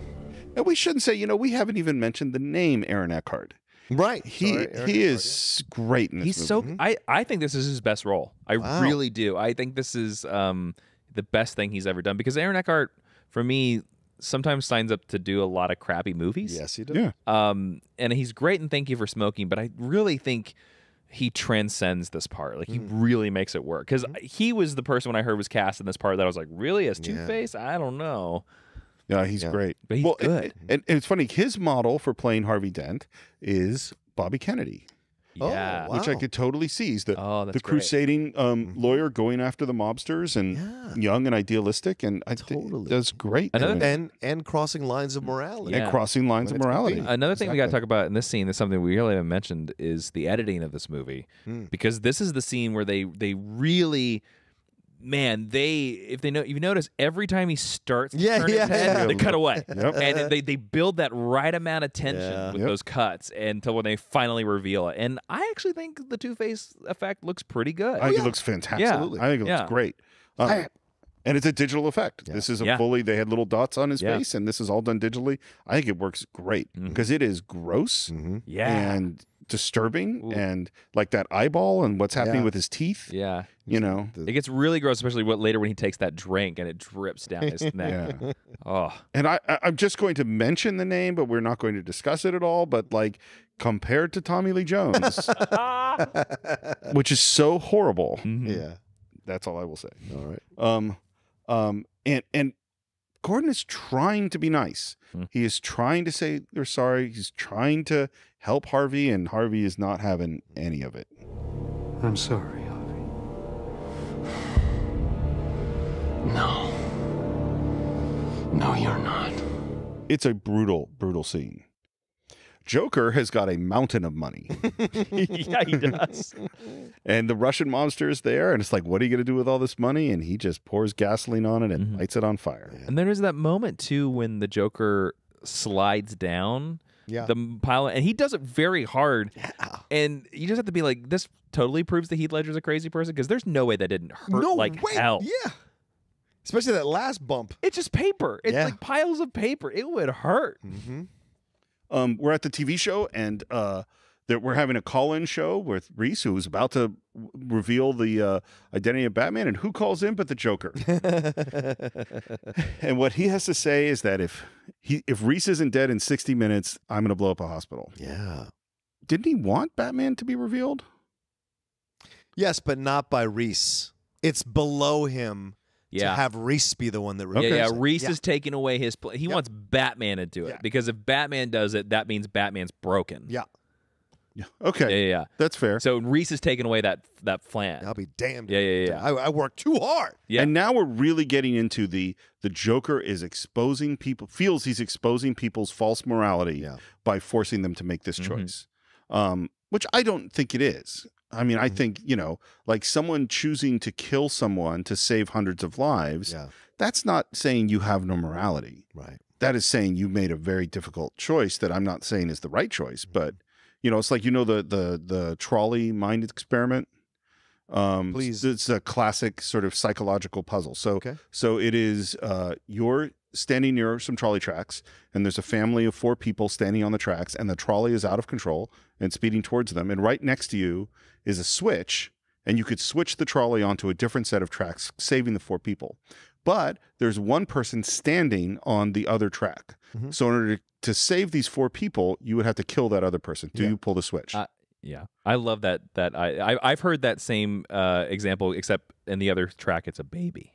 And we shouldn't say, we haven't even mentioned the name Aaron Eckhart. Right. He is great in this movie. I think this is his best role. I really do. I think this is the best thing he's ever done, because Aaron Eckhart, for me, sometimes signs up to do a lot of crappy movies. Yes, he does. Yeah. And he's great in Thank You for Smoking, but I really think he transcends this part. Like, he really makes it work. Because he was the person when I heard was cast in this part that I was like, really? As Two-Face? I don't know. Yeah, he's great. But he's good. And it's funny, his model for playing Harvey Dent is Bobby Kennedy. Yeah. Which I could totally see. He's the that's crusading lawyer going after the mobsters, and young and idealistic, and I think does great. And crossing lines of morality. And crossing lines of morality. Another thing we got to talk about in this scene is something we really haven't mentioned is the editing of this movie. Because this is the scene where they really... Man, if you notice, every time he starts to turn his head, they cut away. And they build that right amount of tension with those cuts until when they finally reveal it. And I actually think the Two-Face effect looks pretty good. I think it looks fantastic. Yeah. I think it looks great. And it's a digital effect. This is a fully, they had little dots on his face, and this is all done digitally. I think it works great because it is gross and disturbing, and like that eyeball and what's happening with his teeth. Yeah. It gets really gross, especially later when he takes that drink and it drips down his neck. Oh. And I'm just going to mention the name, but we're not going to discuss it at all. But like, compared to Tommy Lee Jones, which is so horrible. Yeah. That's all I will say. All right. And Gordon is trying to be nice. He is trying to say they're sorry. He's trying to help Harvey, and Harvey is not having any of it. I'm sorry, Harvey. No. No, you're not. It's a brutal, brutal scene. Joker has got a mountain of money. Yeah, he does. And the Russian mobster is there, and it's like, what are you going to do with all this money? And he just pours gasoline on it and lights it on fire. And there is that moment, too, when the Joker slides down the pile, and he does it very hard. Yeah. And you just have to be like, this totally proves that Heath Ledger's a crazy person, because there's no way that didn't hurt hell. Yeah. Especially that last bump. It's just paper. It's like piles of paper. It would hurt. We're at the TV show, and we're having a call-in show with Reese, who was about to reveal the identity of Batman, and who calls in but the Joker? And what he has to say is that if Reese isn't dead in 60 minutes, I'm going to blow up a hospital. Yeah. Didn't he want Batman to be revealed? Yes, but not by Reese. It's below him to have Reese be the one that reveals it. Reese is taking away his place. He wants Batman to do it, because if Batman does it, that means Batman's broken. Yeah. Okay. Yeah. That's fair. So Reese is taking away that flan. I'll be damned. Yeah. I worked too hard. Yeah. And now we're really getting into the Joker is exposing people, feels he's exposing people's false morality by forcing them to make this choice, which I don't think it is. I mean, I think, like someone choosing to kill someone to save hundreds of lives, that's not saying you have no morality. Right. That is saying you made a very difficult choice that I'm not saying is the right choice. But, it's like, the trolley mind experiment. Please. It's a classic sort of psychological puzzle. So it is you're standing near some trolley tracks, and there's a family of 4 people standing on the tracks, and the trolley is out of control and speeding towards them. And right next to you is a switch, and you could switch the trolley onto a different set of tracks, saving the 4 people. But there's one person standing on the other track. So in order to save these 4 people, you would have to kill that other person. Do you pull the switch? Yeah, I love that. I've heard that same example, except in the other track, it's a baby.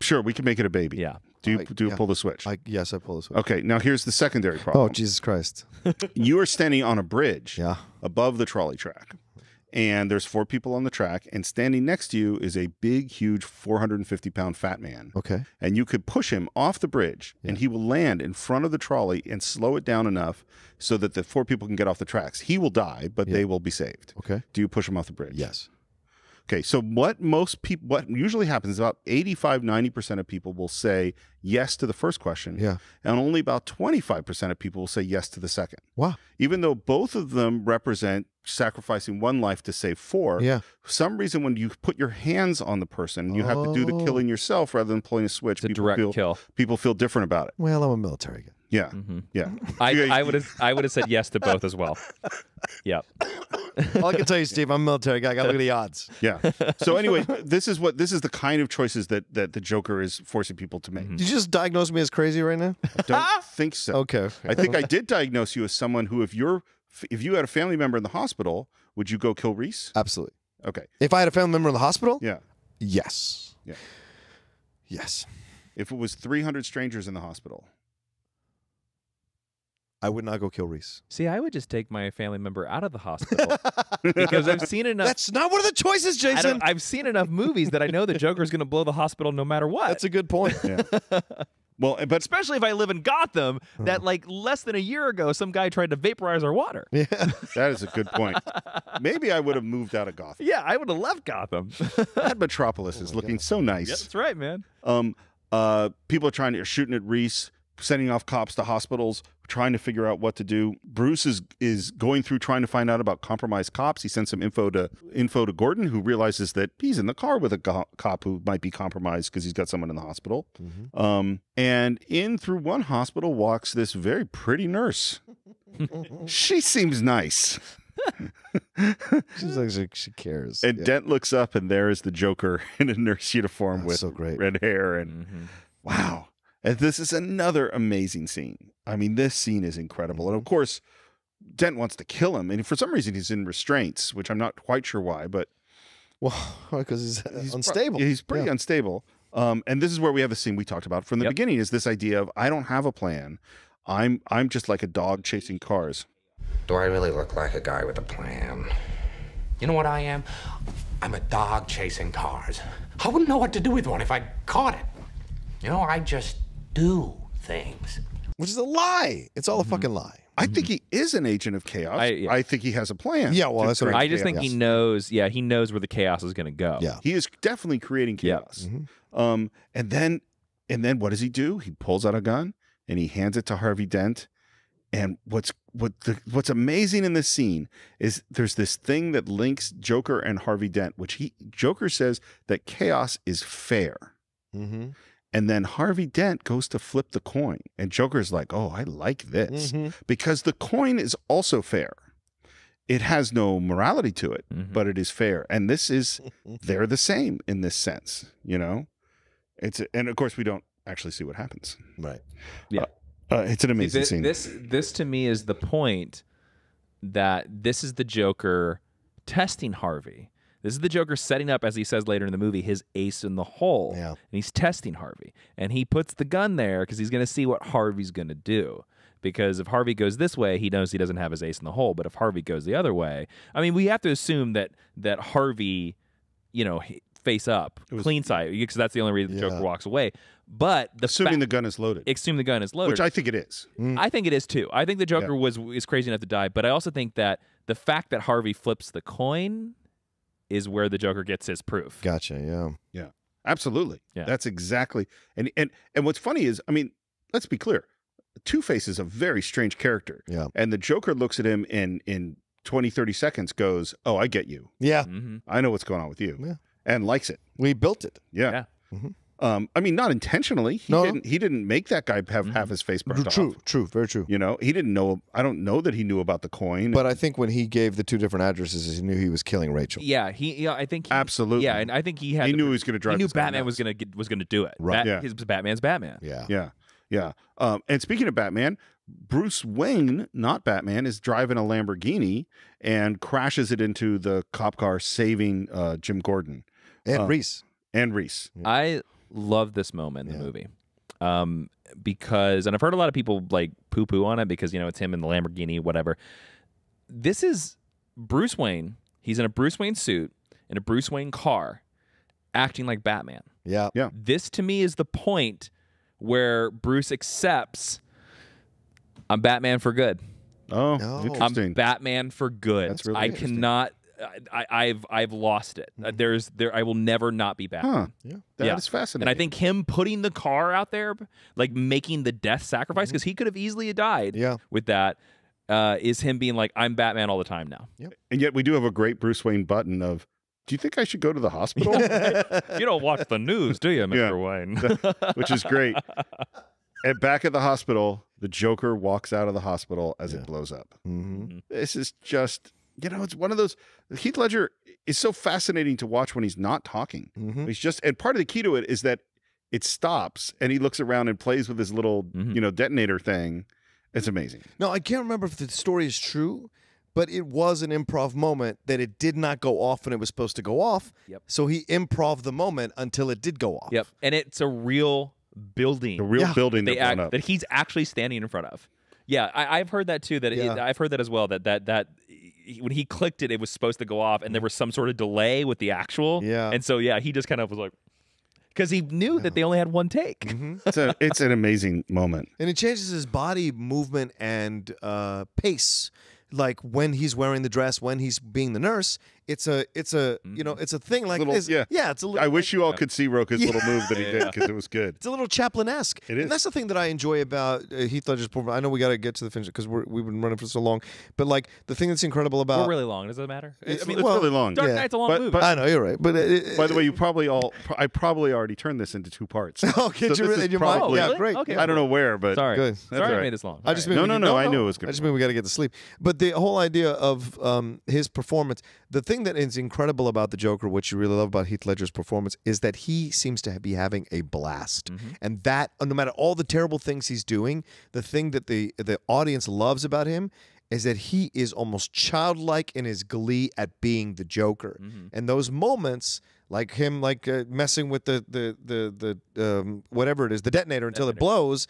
Sure, we can make it a baby. Yeah. Do you pull the switch? Yes, I pull the switch. Okay, now here's the secondary problem. Oh, Jesus Christ. You are standing on a bridge Yeah. above the trolley track. And there's 4 people on the track, and standing next to you is a big, huge 450-pound fat man. Okay. And you could push him off the bridge, and he will land in front of the trolley and slow it down enough so that the 4 people can get off the tracks. He will die, but they will be saved. Okay. Do you push him off the bridge? Yes. Okay, so what usually happens is about 85-90% of people will say yes to the first question. Yeah. And only about 25% of people will say yes to the second. Wow. Even though both of them represent sacrificing one life to save 4, Yeah. for some reason when you put your hands on the person, you have to do the killing yourself rather than pulling a switch. It's a direct kill. People feel different about it. Well, I'm a military guy. Yeah. Yeah. I would have said yes to both as well. Yep. All I can tell you, Steve, I'm a military guy. I got to look at the odds. Yeah. So anyway, this is the kind of choices that the Joker is forcing people to make. Did you just diagnose me as crazy right now? I don't think so. Okay. I think I did diagnose you as someone who, if you had a family member in the hospital, would you go kill Reese? Absolutely. Okay. If I had a family member in the hospital? Yeah. Yes. Yeah. Yes. If it was 300 strangers in the hospital, I would not go kill Reese. See, I would just take my family member out of the hospital because I've seen enough. That's not one of the choices, Jason. I've seen enough movies that I know the Joker's going to blow the hospital no matter what. That's a good point. Yeah. Well, but especially if I live in Gotham, that like less than a year ago, some guy tried to vaporize our water. Yeah, that is a good point. Maybe I would have moved out of Gotham. Yeah, I would have left Gotham. That Metropolis is looking so nice. Yep, that's right, man. People are shooting at Reese, sending off cops to hospitals, trying to figure out what to do. Bruce is going through trying to find out about compromised cops. He sends some info to Gordon, who realizes that he's in the car with a cop who might be compromised because he's got someone in the hospital. Mm-hmm. And in through one hospital walks this very pretty nurse. She seems nice. She's like she cares. And Dent looks up, and there is the Joker in a nurse uniform with so great. red hair. And wow. And this is another amazing scene. I mean, this scene is incredible. And of course, Dent wants to kill him. And for some reason, he's in restraints, which I'm not quite sure why. But well, because he's unstable. He's pretty unstable. And this is where we have the scene we talked about from the beginning, is this idea of, I don't have a plan. I'm just like a dog chasing cars. Do I really look like a guy with a plan? You know what I am? I'm a dog chasing cars. I wouldn't know what to do with one if I caught it. You know, I just do things. Which is a lie. It's all a fucking lie. I think he is an agent of chaos. I think he has a plan. Yeah, well, that's what I just think he knows. Yeah, he knows where the chaos is going to go. Yeah, he is definitely creating chaos. And then what does he do? He pulls out a gun and he hands it to Harvey Dent. And what's amazing in this scene is there's this thing that links Joker and Harvey Dent, which Joker says that chaos is fair. And then Harvey Dent goes to flip the coin. And Joker's like, oh, I like this. Because the coin is also fair. It has no morality to it, but it is fair. And they're the same in this sense, you know? And of course, we don't actually see what happens. Right. Yeah. It's an amazing scene. This to me is the point that this is the Joker testing Harvey. This is the Joker setting up, as he says later in the movie, his ace in the hole. Yeah. And he's testing Harvey. And he puts the gun there because he's going to see what Harvey's going to do. Because if Harvey goes this way, he knows he doesn't have his ace in the hole. But if Harvey goes the other way, I mean, we have to assume that Harvey, face up, clean side, because that's the only reason the Joker walks away. But assuming the gun is loaded. Assuming the gun is loaded. Which I think it is. I think it is too. I think the Joker is crazy enough to die. But I also think that the fact that Harvey flips the coin is where the Joker gets his proof. Gotcha. Yeah. Yeah. Absolutely. Yeah. That's exactly. And what's funny is, I mean, let's be clear. Two-Face is a very strange character. Yeah. And the Joker looks at him in 20, 30 seconds, goes, oh, I get you. Yeah. I know what's going on with you. Yeah. And likes it. We built it. Yeah. I mean, not intentionally. He didn't make that guy have his face burnt off. True, very true. You know, he didn't know. I don't know that he knew about the coin. But I think when he gave the two different addresses, he knew he was killing Rachel. Yeah, I think absolutely. Yeah, and I think he knew he was going to drive. He knew this guy Batman nuts. was going to do it. Right. His Batman's Batman. Yeah. And speaking of Batman, Bruce Wayne, not Batman, is driving a Lamborghini and crashes it into the cop car, saving Jim Gordon and Reese. And Reese. I love this moment in the movie. because, and I've heard a lot of people like poo-poo on it because, you know, it's him in the Lamborghini, whatever. This is Bruce Wayne. He's in a Bruce Wayne suit, in a Bruce Wayne car, acting like Batman. Yeah. Yeah. This, to me, is the point where Bruce accepts, I'm Batman for good. Oh, No. interesting. I'm Batman for good. That's really I interesting. cannot. I've lost it. I will never not be Batman. Huh. That is fascinating. And I think him putting the car out there, like making the death sacrifice, because he could have easily died with that, is him being like, I'm Batman all the time now. Yep. And yet we do have a great Bruce Wayne button of, do you think I should go to the hospital? You don't watch the news, do you, Mr. Wayne? Which is great. And back at the hospital, the Joker walks out of the hospital as it blows up. This is just, you know, it's one of those. Heath Ledger is so fascinating to watch when he's not talking. He's just, and part of the key to it is that it stops and he looks around and plays with his little, you know, detonator thing. It's amazing. No, I can't remember if the story is true, but it was an improv moment that it did not go off when it was supposed to go off. Yep. So he improv the moment until it did go off. Yep. And it's a real building. The real building that he's actually standing in front of. Yeah, I've heard that too. I've heard that as well. That when he clicked it, it was supposed to go off, and there was some sort of delay with the actual. Yeah. And so he just kind of was like, because he knew that they only had one take. It's an amazing moment. And it changes his body movement and pace. Like when he's wearing the dress, when he's being the nurse, it's a you know, it's a thing like Little- this. yeah. It's a little. I wish you all could see Roka's little move that he did because it was good. It's a little Chaplin-esque. It is. And that's the thing that I enjoy about Heath Ledger's performance. I know we got to get to the finish because we've been running for so long. But like the thing that's incredible about We're really long. Does it matter? It's really long. Dark Knight's a long movie. But I know you're right. But by the way, I probably already turned this into 2 parts. Oh, could So you this really? is In your mind? probably- Yeah, really? great. Okay. I don't know where, but Sorry. Good. That's Sorry all I right. made this long. I just All mean right. No, I knew it was good. I just mean we got to get to sleep. But the whole idea of his performance, the thing that is incredible about the Joker, which you really love about Heath Ledger's performance, is that he seems to be having a blast, and that no matter all the terrible things he's doing, the thing that the audience loves about him is that he is almost childlike in his glee at being the Joker, and those moments. Like him, messing with the whatever it is, the detonator until it blows,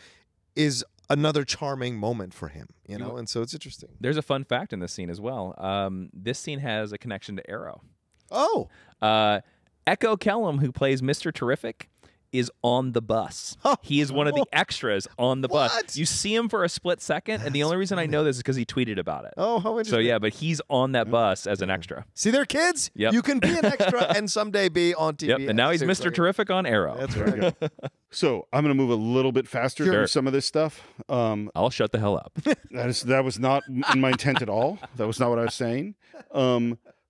is another charming moment for him, you know, and so it's interesting. There's a fun fact in this scene as well. This scene has a connection to Arrow. Oh, Echo Kellum, who plays Mr. Terrific, is on the bus. He is one of the extras on the bus. You see him for a split second, and the only reason I know this is because he tweeted about it. Oh, how interesting. So yeah, but he's on that bus as an extra. See there, kids? Yep. You can be an extra and someday be on TV. Yep, and now he's Seriously. Mr. Terrific on Arrow. That's right. So I'm going to move a little bit faster through some of this stuff. I'll shut the hell up. That was not in my intent at all. That was not what I was saying.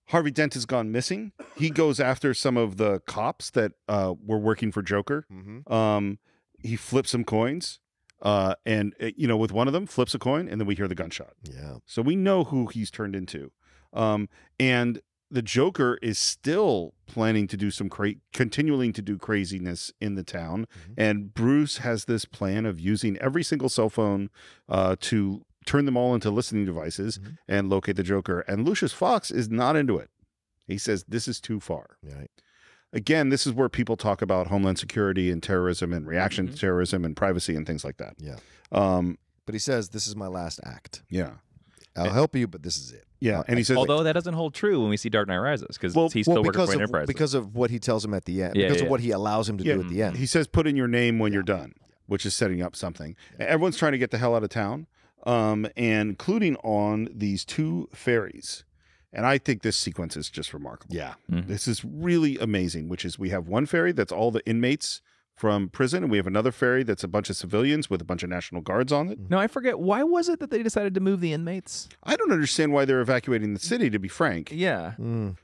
Harvey Dent has gone missing. He goes after some of the cops that were working for Joker. He flips some coins, and you know, with one of them, flips a coin, and then we hear the gunshot. Yeah. So we know who he's turned into, and the Joker is still planning to do continuing to do craziness in the town, and Bruce has this plan of using every single cell phone to turn them all into listening devices and locate the Joker. And Lucius Fox is not into it. He says, this is too far. Right. Again, this is where people talk about homeland security and terrorism and reaction to terrorism and privacy and things like that. Yeah. But he says, this is my last act. Yeah. I'll help you, but this is it. Yeah. And he says, although that doesn't hold true when we see Dark Knight Rises, because he's still working for Enterprise. Because of what he tells him at the end. Yeah, Because of what he allows him to do at the end. He says, put in your name when you're done, which is setting up something. Everyone's trying to get the hell out of town, and including on these 2 ferries. And I think this sequence is just remarkable. Yeah. This is really amazing, which is we have one ferry that's all the inmates from prison, and we have another ferry that's a bunch of civilians with a bunch of National Guards on it. No, I forget. Why was it that they decided to move the inmates? I don't understand why they're evacuating the city, to be frank. Yeah.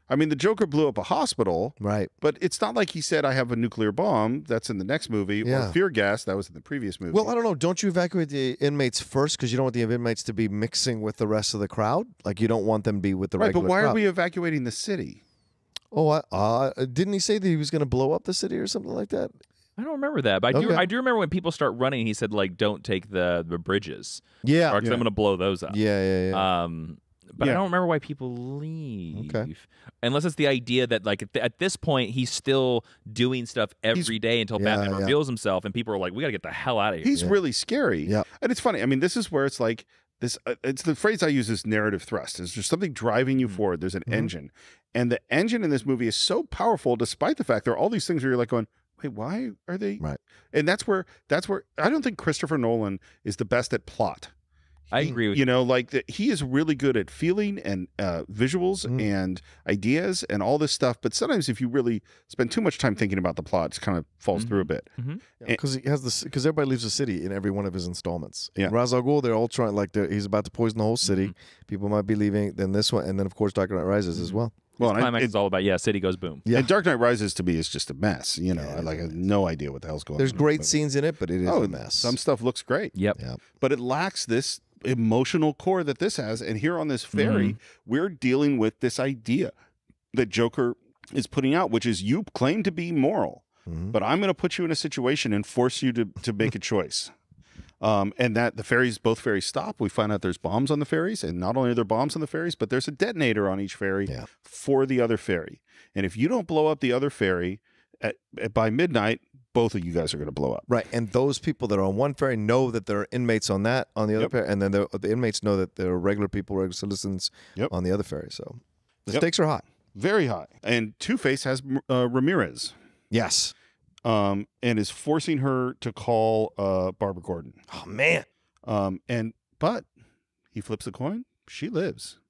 I mean, the Joker blew up a hospital. Right. But it's not like he said, I have a nuclear bomb. That's in the next movie. Yeah. Or fear gas. That was in the previous movie. Well, I don't know. Don't you evacuate the inmates first because you don't want the inmates to be mixing with the rest of the crowd? Like, you don't want them to be with the right, regular but why crowd. are we evacuating the city? Oh, didn't he say that he was going to blow up the city or something like that? I don't remember that, but I do remember when people start running, he said, like, don't take the bridges. Yeah. Because I'm going to blow those up. Yeah. But I don't remember why people leave. Okay. Unless it's the idea that, like, at this point, he's still doing stuff every day until Batman reveals himself, and people are like, we got to get the hell out of here. He's really scary. Yeah. And it's funny. I mean, this is where it's like, this. It's the phrase I use is narrative thrust. Is there's something driving you forward. There's an engine. And the engine in this movie is so powerful, despite the fact there are all these things where you're like going, wait, why are they? Right. And that's where I don't think Christopher Nolan is the best at plot. I agree with you. Know, like he is really good at feeling and visuals and ideas and all this stuff. But sometimes if you really spend too much time thinking about the plot, it kind of falls through a bit. Because he has this. Because everybody leaves the city in every one of his installments. Yeah. Ra's al Ghul, they're all trying he's about to poison the whole city. People might be leaving. Then this one, and then of course Dark Knight Rises as well. Well, climax is all about city goes boom. Yeah. And Dark Knight Rises to me is just a mess. You know, I have no idea what the hell's going on. There's great scenes in it, but it is a mess. Some stuff looks great. Yep. But it lacks this emotional core that this has. And here on this ferry, we're dealing with this idea that Joker is putting out, which is you claim to be moral, but I'm going to put you in a situation and force you to make a choice. And that both ferries stop. We find out there's bombs on the ferries, and not only are there bombs on the ferries, but there's a detonator on each ferry for the other ferry. And if you don't blow up the other ferry by midnight, both of you guys are going to blow up. Right. And those people that are on one ferry know that there are inmates on the other ferry, and then the inmates know that there are regular people, regular citizens on the other ferry. So the stakes are high. Very high. And Two-Face has Ramirez. Yes. And is forcing her to call Barbara Gordon. Oh man! But he flips a coin. She lives.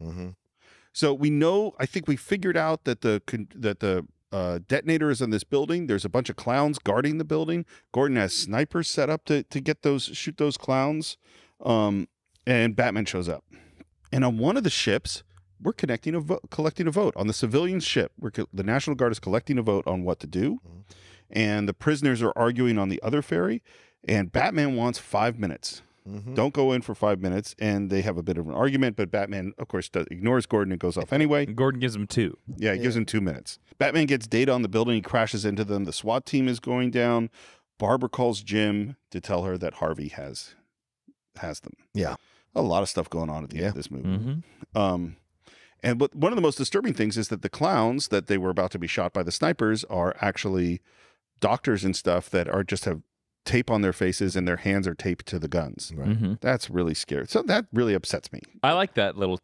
So we know. I think we figured out that the detonator is in this building. There's a bunch of clowns guarding the building. Gordon has snipers set up to shoot those clowns. And Batman shows up. And on one of the ships, we're collecting a vote. On the civilian ship, the National Guard is collecting a vote on what to do. And the prisoners are arguing on the other ferry, and Batman wants 5 minutes. Don't go in for 5 minutes, and they have a bit of an argument, but Batman, of course, ignores Gordon and goes off anyway. Gordon gives him 2. Yeah, he gives him 2 minutes. Batman gets data on the building, he crashes into them, the SWAT team is going down. Barbara calls Jim to tell her that Harvey has them. Yeah. A lot of stuff going on at the end of this movie. And one of the most disturbing things is that the clowns that they were about to be shot by the snipers are actually doctors and stuff that have tape on their faces and their hands are taped to the guns. Right. That's really scary. So that really upsets me. I like that little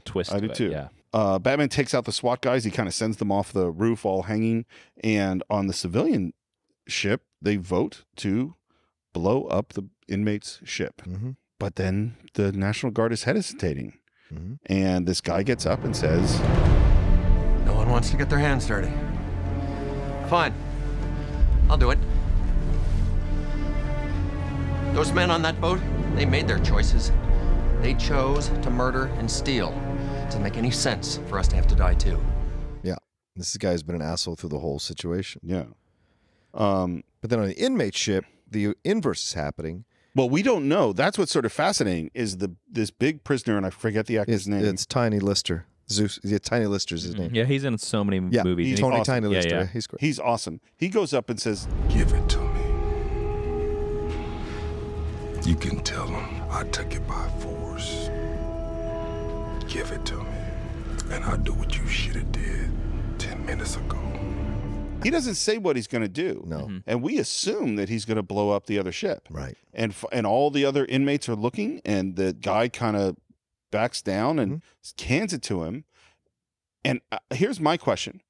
twist. I do too. Yeah. Batman takes out the SWAT guys. He kind of sends them off the roof all hanging. And on the civilian ship, they vote to blow up the inmates' ship. But then the National Guard is hesitating. And this guy gets up and says, "No one wants to get their hands dirty. Fine. I'll do it. Those men on that boat, they made their choices. They chose to murder and steal. It doesn't make any sense for us to have to die too." Yeah. This guy's been an asshole through the whole situation. Yeah. But then on the inmate ship, the inverse is happening. Well, we don't know. That's what's sort of fascinating is this big prisoner, and I forget the actor's name. It's Tiny Lister. Zeus. Yeah, Tiny Lister's his name. Yeah, he's in so many movies. He's Tony awesome. Tiny Lister. Yeah. He's great. He's awesome. He goes up and says, "Give it to me. You can tell him I took it by force. Give it to me, and I'll do what you should have did 10 minutes ago." He doesn't say what he's going to do. No. And we assume that he's going to blow up the other ship. Right. And all the other inmates are looking, and the guy kind of backs down and hands it to him. And here's my question.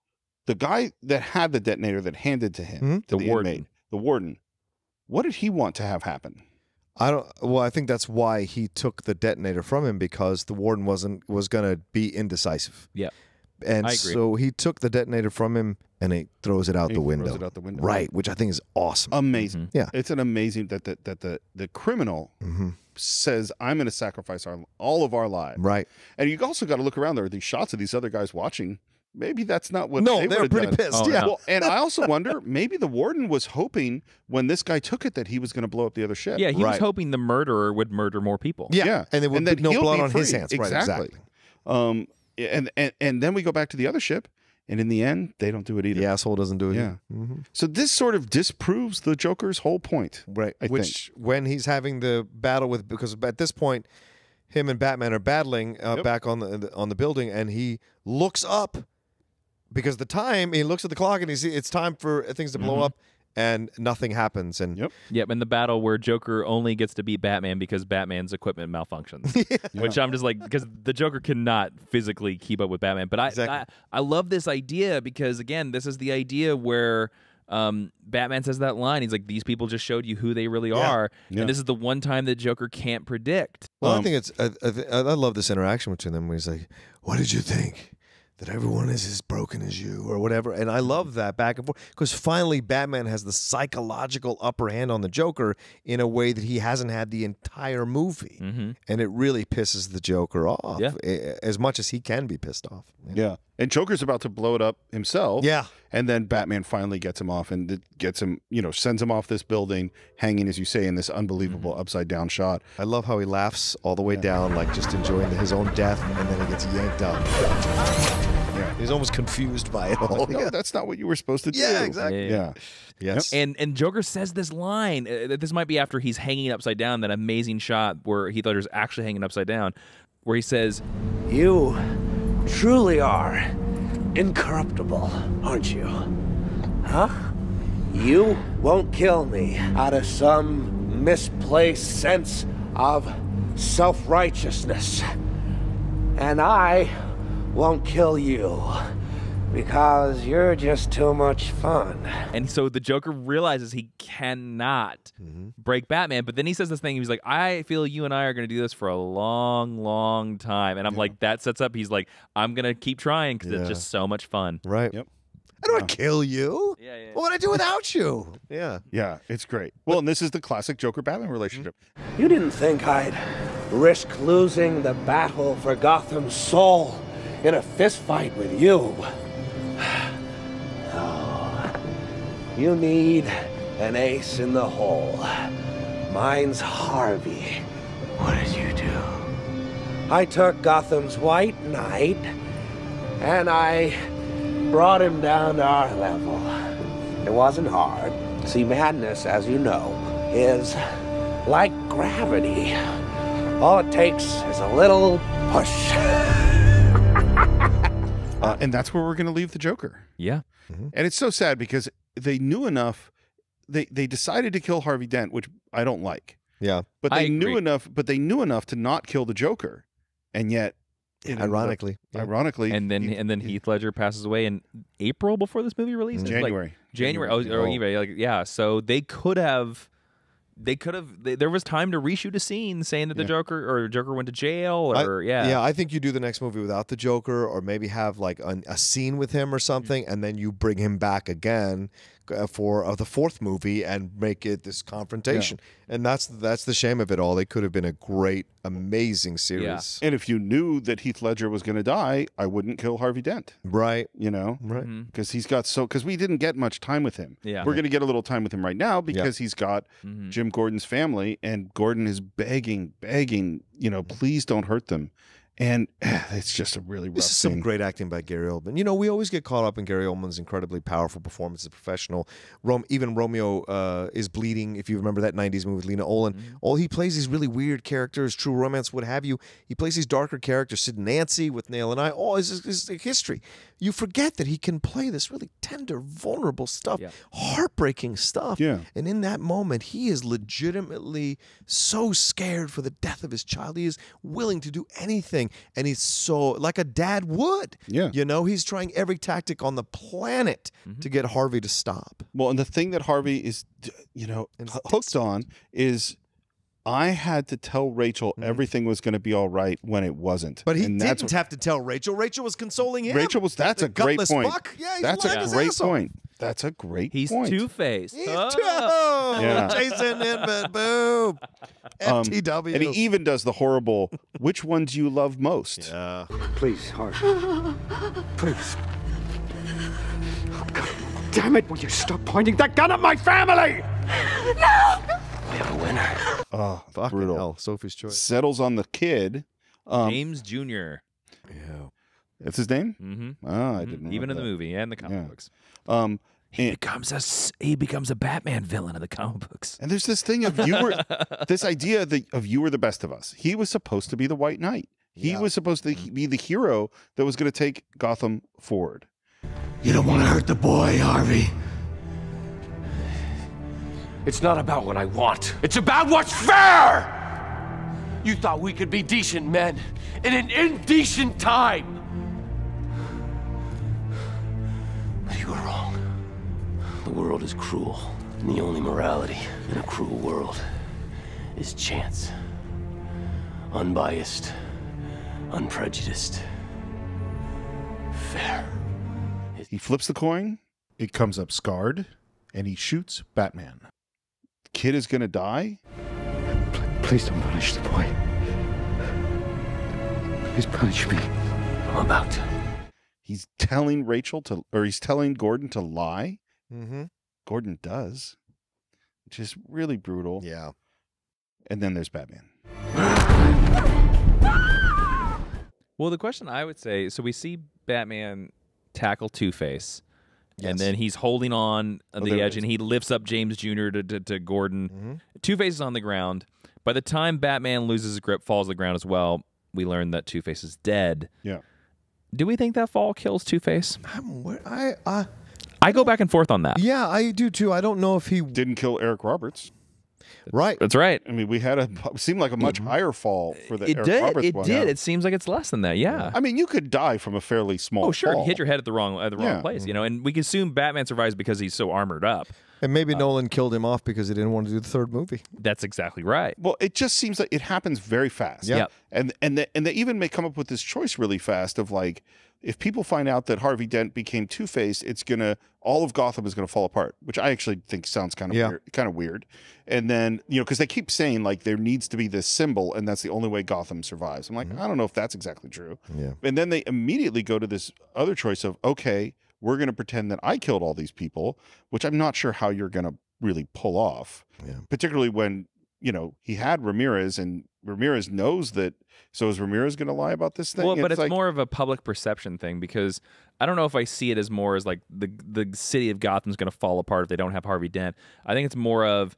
The guy that had the detonator that handed to him, to the warden. Inmate, the warden, what did he want to have happen? I think that's why he took the detonator from him, because the warden was going to be indecisive. Yeah. And I agree. so he took the detonator from him and he throws it out the window. Throws it out the window. Right, which I think is awesome. Amazing. Yeah. It's an amazing that the criminal says, "I'm going to sacrifice all of our lives." Right. And you also got to look around. There are these shots of these other guys watching. Maybe that's not what No, they they're would've pretty done. pissed. Yeah. Well, and I also wonder, maybe the warden was hoping when this guy took it that he was going to blow up the other ship. Yeah, he was hoping the murderer would murder more people. Yeah. And there would be no he'll blood be on his free. hands. Right, exactly. And then we go back to the other ship, and in the end, they don't do it either. The asshole doesn't do it. Yeah. either. So this sort of disproves the Joker's whole point. Right. I Which, when he's having the battle because at this point, him and Batman are battling back on the building, and he looks up because he looks at the clock and he sees it's time for things to blow up. And nothing happens. And Yep, in the battle where Joker only gets to beat Batman because Batman's equipment malfunctions. Which I'm just like, because the Joker cannot physically keep up with Batman. But I love this idea because, again, this is the idea where Batman says that line. He's like, these people just showed you who they really are. Yeah. And this is the one time that Joker can't predict. Well, I think it's I love this interaction between them where he's like, what did you think? That everyone is as broken as you or whatever. And I love that back and forth because finally Batman has the psychological upper hand on the Joker in a way that he hasn't had the entire movie. And it really pisses the Joker off as much as he can be pissed off. Yeah. And Joker's about to blow it up himself. Yeah. And then Batman finally gets him off and gets him, sends him off this building, hanging, as you say, in this unbelievable upside down shot. I love how he laughs all the way down, like just enjoying his own death, and then he gets yanked up. Yeah. He's almost confused by it all. No, that's not what you were supposed to do. Yeah, exactly. Yeah. Yes. And Joker says this line. This might be after he's hanging upside down, that amazing shot where Heath Ledger's actually hanging upside down, where he says, You truly are incorruptible, aren't you? Huh? You won't kill me out of some misplaced sense of self-righteousness. And I won't kill you because you're just too much fun. And so the Joker realizes he cannot break Batman, but then he says this thing, he's like, I feel you and I are going to do this for a long, long time. And I'm like, that sets up, he's like, I'm going to keep trying because it's just so much fun. Right. Yep. I don't want to kill you. What would I do without you? Yeah. Yeah, it's great. Well, and this is the classic Joker-Batman relationship. You didn't think I'd risk losing the battle for Gotham's soul in a fistfight with you. Oh, you need an ace in the hole. Mine's Harvey. What did you do? I took Gotham's White Knight and I brought him down to our level. It wasn't hard. See, madness, as you know, is like gravity. All it takes is a little push. And that's where we're going to leave the Joker. Yeah. And it's so sad because they knew enough. They decided to kill Harvey Dent, which I don't like. Yeah. But they knew enough. But they knew enough to not kill the Joker, and yet, ironically, and then Heath Ledger passes away in April before this movie released. January. January. So they could have. There was time to reshoot a scene saying that the Joker went to jail, I think you do the next movie without the Joker, or maybe have like a scene with him or something, and then you bring him back again for the fourth movie and make it this confrontation. And that's the shame of it all. They could have been a great, amazing series. And if you knew that Heath Ledger was going to die, I wouldn't kill Harvey Dent. Right. Right. Because he's got because we didn't get much time with him. Yeah. We're going to get a little time with him right now because he's got Jim Gordon's family, and Gordon is begging, please don't hurt them. And it's just a really rough This is scene. some great acting by Gary Oldman. We always get caught up in Gary Oldman's incredibly powerful performance as a professional. Even Romeo is Bleeding, if you remember that 90s movie with Lena Olin. He plays these really weird characters, True Romance, what have you. He plays these darker characters, Sid and Nancy with Nail and I. His history. You forget that he can play this really tender, vulnerable stuff, heartbreaking stuff. Yeah. And in that moment, he is legitimately so scared for the death of his child. He is willing to do anything. And he's so, like a dad would. Yeah. He's trying every tactic on the planet to get Harvey to stop. Well, and the thing that Harvey is, hooked on is, I had to tell Rachel everything was going to be all right when it wasn't. But he didn't have to tell Rachel. Rachel was consoling him. That's a great point. Buck. Yeah, that's a great point. That's a great He's point. Two-Faced. Jason Inman, boom. FTW. And he even does the horrible, which one do you love most? Yeah. Please, Harvey. Please. Oh, God damn it, will you stop pointing that gun at my family? No! We have a winner. Oh, Fucking brutal. hell. Sophie's Choice. Settles on the kid. James Jr. Yeah. That's his name? Mm-hmm. Oh, I didn't know Even in that. the movie and the comic books. He becomes a Batman villain in the comic books. And there's this thing of this idea of you were the best of us. He was supposed to be the White Knight. He was supposed to be the hero that was going to take Gotham forward. You don't want to hurt the boy, Harvey. It's not about what I want. It's about what's fair! You thought we could be decent men in an indecent time. But you were wrong. The world is cruel, and the only morality in a cruel world is chance. Unbiased, unprejudiced, fair. He flips the coin, it comes up scarred, and he shoots Batman. The kid is going to die. Please don't punish the boy. Please punish me. I'm about to. He's telling he's telling Gordon to lie. Mm-hmm. Gordon does, which is really brutal. Yeah. And then there's Batman. Well, the question I would say, so we see Batman tackle Two-Face, and then he's holding on the edge, and he lifts up James Jr. to Gordon. Mm-hmm. Two-Face is on the ground. By the time Batman loses his grip, falls to the ground as well, we learn that Two-Face is dead. Yeah. Do we think that fall kills Two-Face? I go back and forth on that. Yeah, I do too. I don't know if he didn't kill Eric Roberts. Right. That's right. I mean, we had seemed like a much higher fall for the Eric Roberts one. It did. It seems like it's less than that. Yeah. I mean, you could die from a fairly small Oh, sure. fall. Hit your head at the wrong place, you know. And we can assume Batman survives because he's so armored up. And maybe Nolan killed him off because he didn't want to do the third movie. That's exactly right. Well, it just seems like it happens very fast. Yeah. And they even may come up with this choice really fast of like, if people find out that Harvey Dent became Two-Face, all of Gotham is gonna fall apart, which I actually think sounds kind of weird. And then, because they keep saying like there needs to be this symbol, and that's the only way Gotham survives. I'm like, I don't know if that's exactly true. Yeah. And then they immediately go to this other choice of, okay, we're gonna pretend that I killed all these people, which I'm not sure how you're gonna really pull off. Yeah. Particularly when, he had Ramirez, and Ramirez knows that. So is Ramirez going to lie about this thing? Well, but it's like, more of a public perception thing, because I don't know if I see it as more as like the city of Gotham's going to fall apart if they don't have Harvey Dent. I think it's more of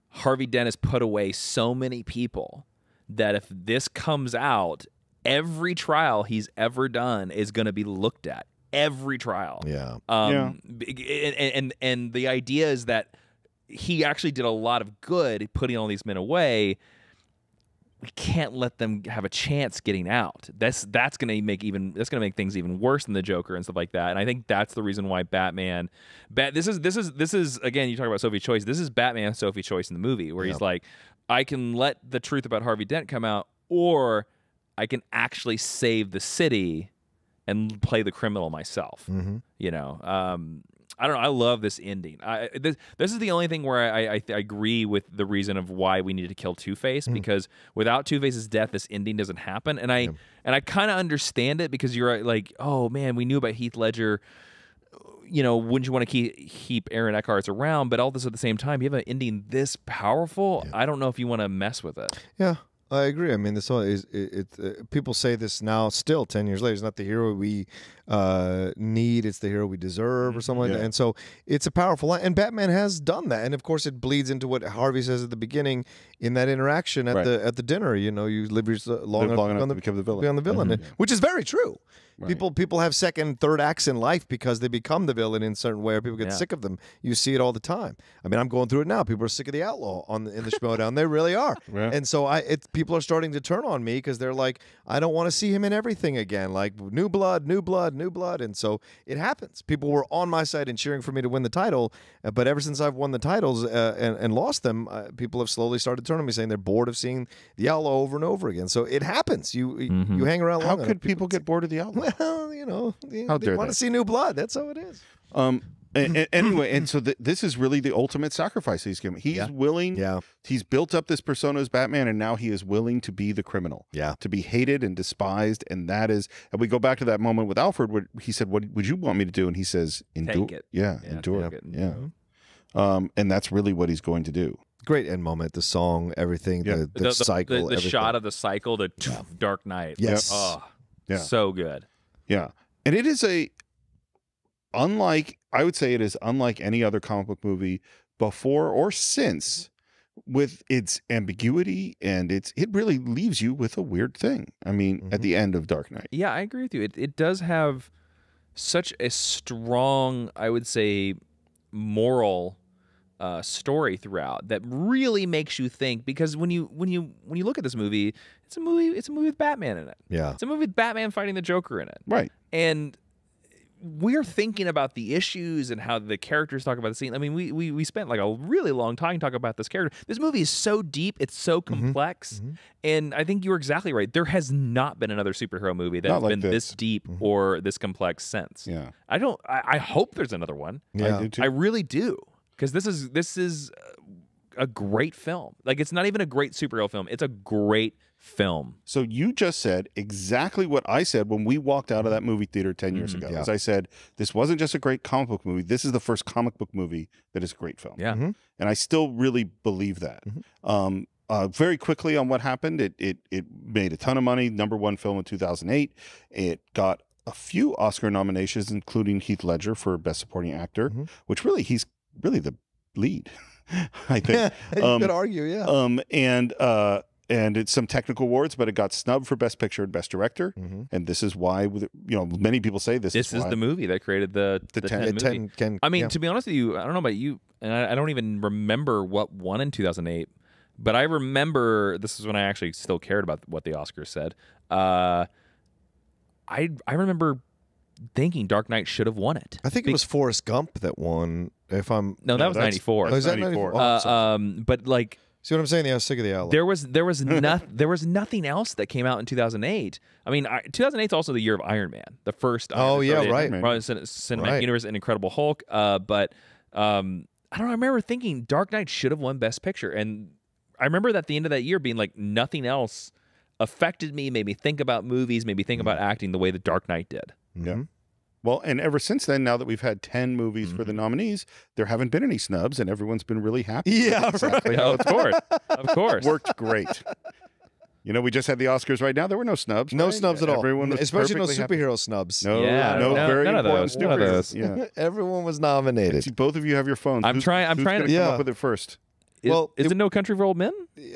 Harvey Dent has put away so many people that if this comes out, every trial he's ever done is going to be looked at. Every trial. Yeah. And the idea is that he actually did a lot of good putting all these men away. We can't let them have a chance getting out. That's going to make things even worse than the Joker and stuff like that. And I think that's the reason why Batman. This is again, you talk about Sophie's Choice. This is Batman's Sophie's Choice in the movie, where he's like, I can let the truth about Harvey Dent come out, or I can actually save the city and play the criminal myself. Mm-hmm. I don't know. I love this ending. This is the only thing where I agree with the reason of why we needed to kill Two-Face, because without Two-Face's death, this ending doesn't happen. And I kind of understand it, because you're like, oh man, we knew about Heath Ledger. Wouldn't you want to keep Aaron Eckhart around? But all this at the same time, you have an ending this powerful. I don't know if you want to mess with it. Yeah. I agree. I mean, this all is. People say this now, still 10 years later. He's not the hero we need; it's the hero we deserve, or something like that. And so it's a powerful line. And Batman has done that. And of course, it bleeds into what Harvey says at the beginning in that interaction at the dinner. You live long enough to become the villain, which is very true. Right. People have second, third acts in life because they become the villain in a certain way, or people get sick of them. You see it all the time. I mean, I'm going through it now. People are sick of the outlaw in the Schmodown. They really are. Yeah. And so people are starting to turn on me because they're like, I don't want to see him in everything again. Like new blood, new blood, new blood. And so it happens. People were on my side and cheering for me to win the title. But ever since I've won the titles and lost them, people have slowly started turning on me, saying they're bored of seeing the outlaw over and over again. So it happens. You hang around long enough. How could people get bored of the outlaw? Well, they want to see new blood. That's how it is. Anyway, and so this is really the ultimate sacrifice he's given. He's willing. Yeah. He's built up this persona as Batman, and now he is willing to be the criminal. Yeah. To be hated and despised, and that is. And we go back to that moment with Alfred, where he said, "What would you want me to do?" And he says, "Endure." Take it. Yeah, endure. Yeah. And that's really what he's going to do. Great end moment. The song, everything. The cycle. The shot of the cycle. The Dark Knight. Yes. Oh, so good. Yeah. And it is unlike, I would say it is unlike any other comic book movie before or since, with its ambiguity, and it really leaves you with a weird thing. I mean, at the end of Dark Knight. Yeah, I agree with you. It does have such a strong, I would say, moral story throughout that really makes you think, because when you look at this movie, it's a movie with Batman in it. Yeah. It's a movie with Batman fighting the Joker in it. Right. And we're thinking about the issues and how the characters talk about the scene. I mean, we spent like a really long time talking about this character. This movie is so deep, it's so complex, and I think you're exactly right. There has not been another superhero movie that's like been this deep or this complex since. Yeah. I hope there's another one. Yeah. I do too. I really do, because this is a great film. Like, it's not even a great superhero film. It's a great film. So you just said exactly what I said when we walked out of that movie theater 10 years ago. Yeah. As I said, this wasn't just a great comic book movie. This is the first comic book movie that is a great film. Yeah. And I still really believe that. Very quickly on what happened, it made a ton of money. #1 film in 2008. It got a few Oscar nominations, including Heath Ledger for Best Supporting Actor, which really, he's really the lead, I think. You could argue, yeah. And it's some technical awards, but it got snubbed for Best Picture and Best Director. And this is why, many people say this is the movie that created the 10 movie. I mean, to be honest with you, I don't know about you, and I don't even remember what won in 2008, but I remember, this is when I actually still cared about what the Oscars said. I remember thinking Dark Knight should have won it. I think it was Forrest Gump that won. That was 94. Oh, is that 94? But like, see what I'm saying? Yeah, I was sick of the outlook. There was nothing else that came out in 2008. I mean, 2008 is also the year of Iron Man, the first. Oh, Iron yeah, Man, right. Cinematic Universe and Incredible Hulk. But I don't know. I remember thinking Dark Knight should have won Best Picture, and I remember that at the end of that year being like, nothing else affected me, made me think about movies, made me think about acting the way the Dark Knight did. Yeah. Well, and ever since then, now that we've had 10 movies for the nominees, there haven't been any snubs, and everyone's been really happy. Yeah, exactly right. how Of course. Worked great. We just had the Oscars right now. There were no snubs. No right? snubs at all. Everyone was Especially no perfectly superhero happy. snubs. No, Yeah, no, no, very none of important those, none of those. Yeah. Everyone was nominated. See, both of you have your phones. I'm trying who's to gonna come up with it first. Is it No Country for Old Men? It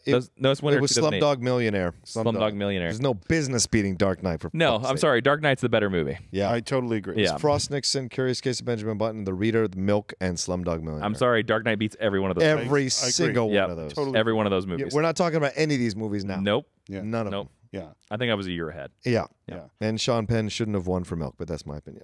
it's winner was 2008. Slumdog Millionaire. Slumdog Millionaire. There's no business beating Dark Knight. No, I'm sorry. Dark Knight's the better movie. Yeah, I totally agree. Yeah. Frost Nixon, Curious Case of Benjamin Button, The Reader, The Milk, and Slumdog Millionaire. I'm sorry. Dark Knight beats every one of those. Every movies. single one Yep. of those. Totally. Every one of those Yeah, movies. we're not talking about any of these movies now. Nope. Yeah. None of Nope. them. Yeah. I think I was a year ahead. Yeah. Yeah. And Sean Penn shouldn't have won for Milk, but that's my opinion.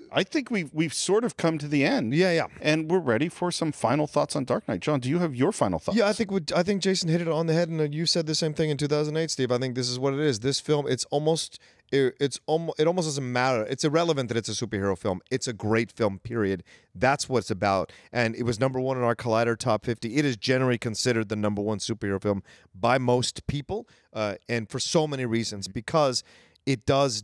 I think we've sort of come to the end. Yeah. And we're ready for some final thoughts on Dark Knight. John, do you have your final thoughts? Yeah, I think Jason hit it on the head, and you said the same thing in 2008, Steve. I think this is what it is. This film, it almost doesn't matter. It's irrelevant that it's a superhero film. It's a great film, period. That's what it's about. And it was #1 in our Collider Top 50. It is generally considered the #1 superhero film by most people, and for so many reasons, because it does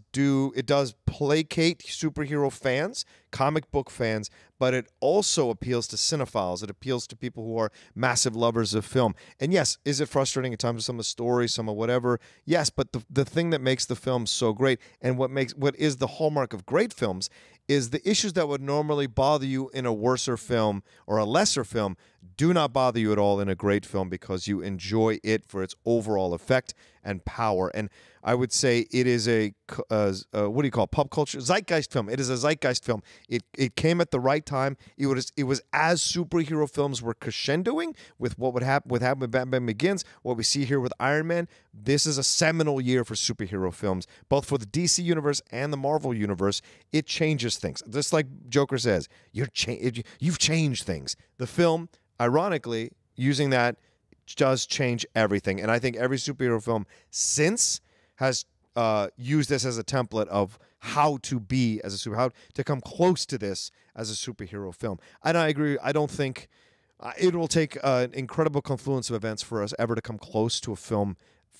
placate superhero fans, comic book fans, but it also appeals to cinephiles. It appeals to people who are massive lovers of film. And yes, is it frustrating at times with some of the stories, some of whatever? Yes, but the thing that makes the film so great, and what is the hallmark of great films, is the issues that would normally bother you in a worser film or a lesser film do not bother you at all in a great film, because you enjoy it for its overall effect and power. And I would say it is pop culture zeitgeist film. It is a zeitgeist film. It came at the right time. It was as superhero films were crescendoing with what happened with Batman Begins, what we see here with Iron Man. This is a seminal year for superhero films, both for the DC universe and the Marvel universe. It changes things. Just like Joker says, you've changed things. The film, ironically, using that, does change everything. And I think every superhero film since has used this as a template of how to be as a superhero, how to come close to this as a superhero film. And I agree. I don't think it will take an incredible confluence of events for us ever to come close to a film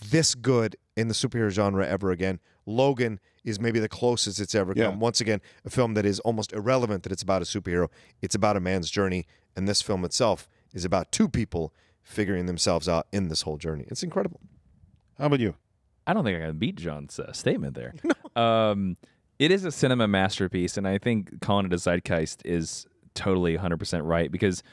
this good in the superhero genre ever again. Logan is maybe the closest it's ever come. Once again, a film that is almost irrelevant that it's about a superhero. It's about a man's journey, and this film itself is about two people figuring themselves out in this whole journey. It's incredible. How about you? I don't think I can beat John's statement there. It is a cinema masterpiece, and I think calling it a zeitgeist is totally 100% right, because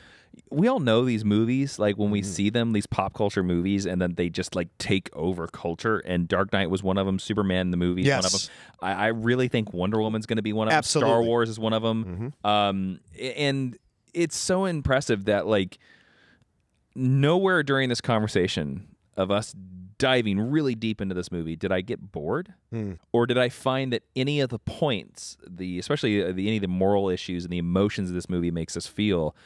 we all know these movies, like when we see them, these pop culture movies, and then they just like take over culture. And Dark Knight was one of them. Superman the movie is one of them. I really think Wonder Woman's going to be one of them. Star Wars is one of them. And it's so impressive that like nowhere during this conversation of us diving really deep into this movie did I get bored, or did I find that any of the points, especially any of the moral issues and the emotions this movie makes us feel,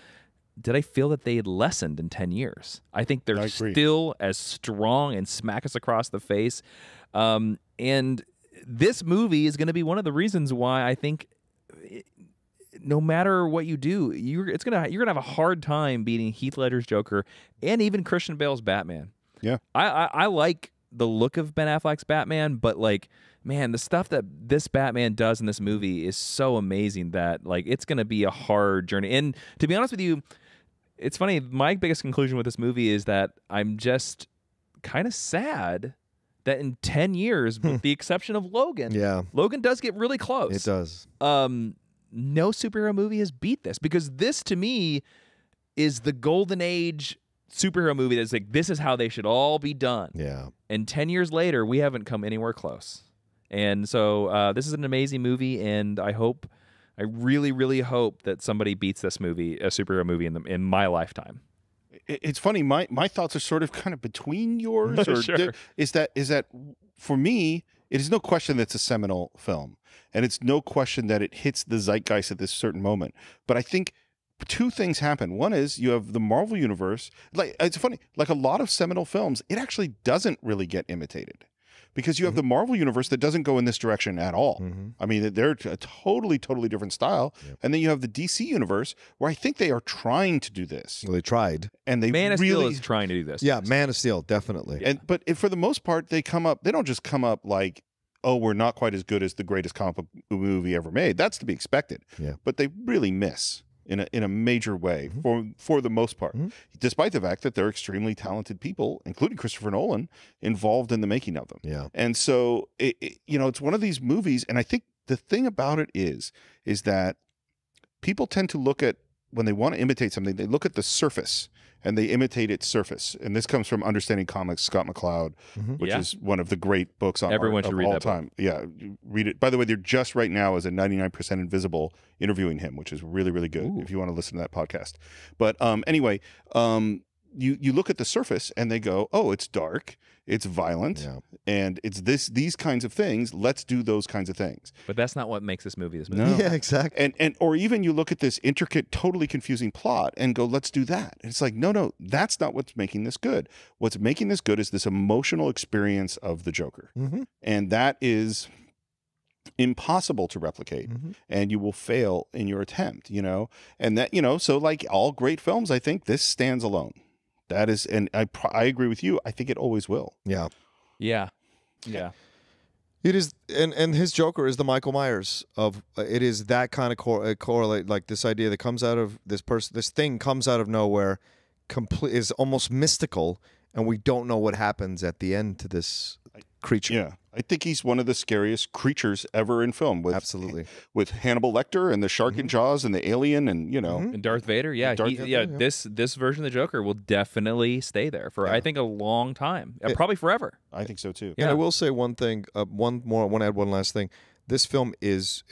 did I feel that they had lessened in 10 years? I think they're still as strong and smack us across the face. And this movie is going to be one of the reasons why I think no matter what you do, you're gonna have a hard time beating Heath Ledger's Joker and even Christian Bale's Batman. Yeah, I like the look of Ben Affleck's Batman, but like, man, the stuff that this Batman does in this movie is so amazing that like it's gonna be a hard journey. And to be honest with you, it's funny. My biggest conclusion with this movie is that I'm just kind of sad that in 10 years, with the exception of Logan, Logan does get really close. It does. No superhero movie has beat this, because this to me is the golden age superhero movie that's like, this is how they should all be done. Yeah. And 10 years later, we haven't come anywhere close. And so this is an amazing movie, and I really, really hope that somebody beats this movie, a superhero movie, in my lifetime. It's funny. My thoughts are sort of kind of between yours. Or Sure. Is that for me? It is no question that it's a seminal film, and it's no question that it hits the zeitgeist at this certain moment. But I think two things happen. One is you have the Marvel universe. Like, it's funny. Like a lot of seminal films, it actually doesn't really get imitated, because you have the Marvel universe that doesn't go in this direction at all. I mean, they're a totally different style. And then you have the DC universe, where I think they are trying to do this. Well, they tried. And they Man of really Steel is trying to do this. Yeah, Man of Steel, definitely. But for the most part, they don't just come up like, oh, we're not quite as good as the greatest comic book movie ever made. That's to be expected. Yeah. But they really miss in a major way for the most part, despite the fact that they're extremely talented people, including Christopher Nolan, involved in the making of them. Yeah. And so it's one of these movies, and I think the thing about it is that people tend to look at, when they want to imitate something, they look at the surface and they imitate its surface. And this comes from Understanding Comics, Scott McCloud, which is one of the great books on Everyone art should of read all that book. time. Yeah, read it. By the way, they're just right now as a 99% Invisible interviewing him, which is really, really good if you want to listen to that podcast. But anyway, you look at the surface and they go, oh, it's dark, it's violent, and it's these kinds of things. Let's do those kinds of things. But that's not what makes this movie No. Yeah, exactly. And or even you look at this intricate, totally confusing plot and go, let's do that. And it's like, no, that's not what's making this good. What's making this good is this emotional experience of the Joker. And that is impossible to replicate, and you will fail in your attempt, and that, so like all great films, I think this stands alone. That is, and I agree with you. I think it always will. Yeah. Yeah. It is, and his Joker is the Michael Myers of. It is that kind of correlate, like this idea that comes out of this person. This thing comes out of nowhere, is almost mystical, and we don't know what happens at the end to this creature. Yeah, I think he's one of the scariest creatures ever in film. Absolutely, with Hannibal Lecter and the shark in Jaws and the alien, and and Darth Vader. Yeah, This version of the Joker will definitely stay there for I think a long time, probably forever. I think so too. Yeah, and I will say one thing. I want to add one last thing. This film is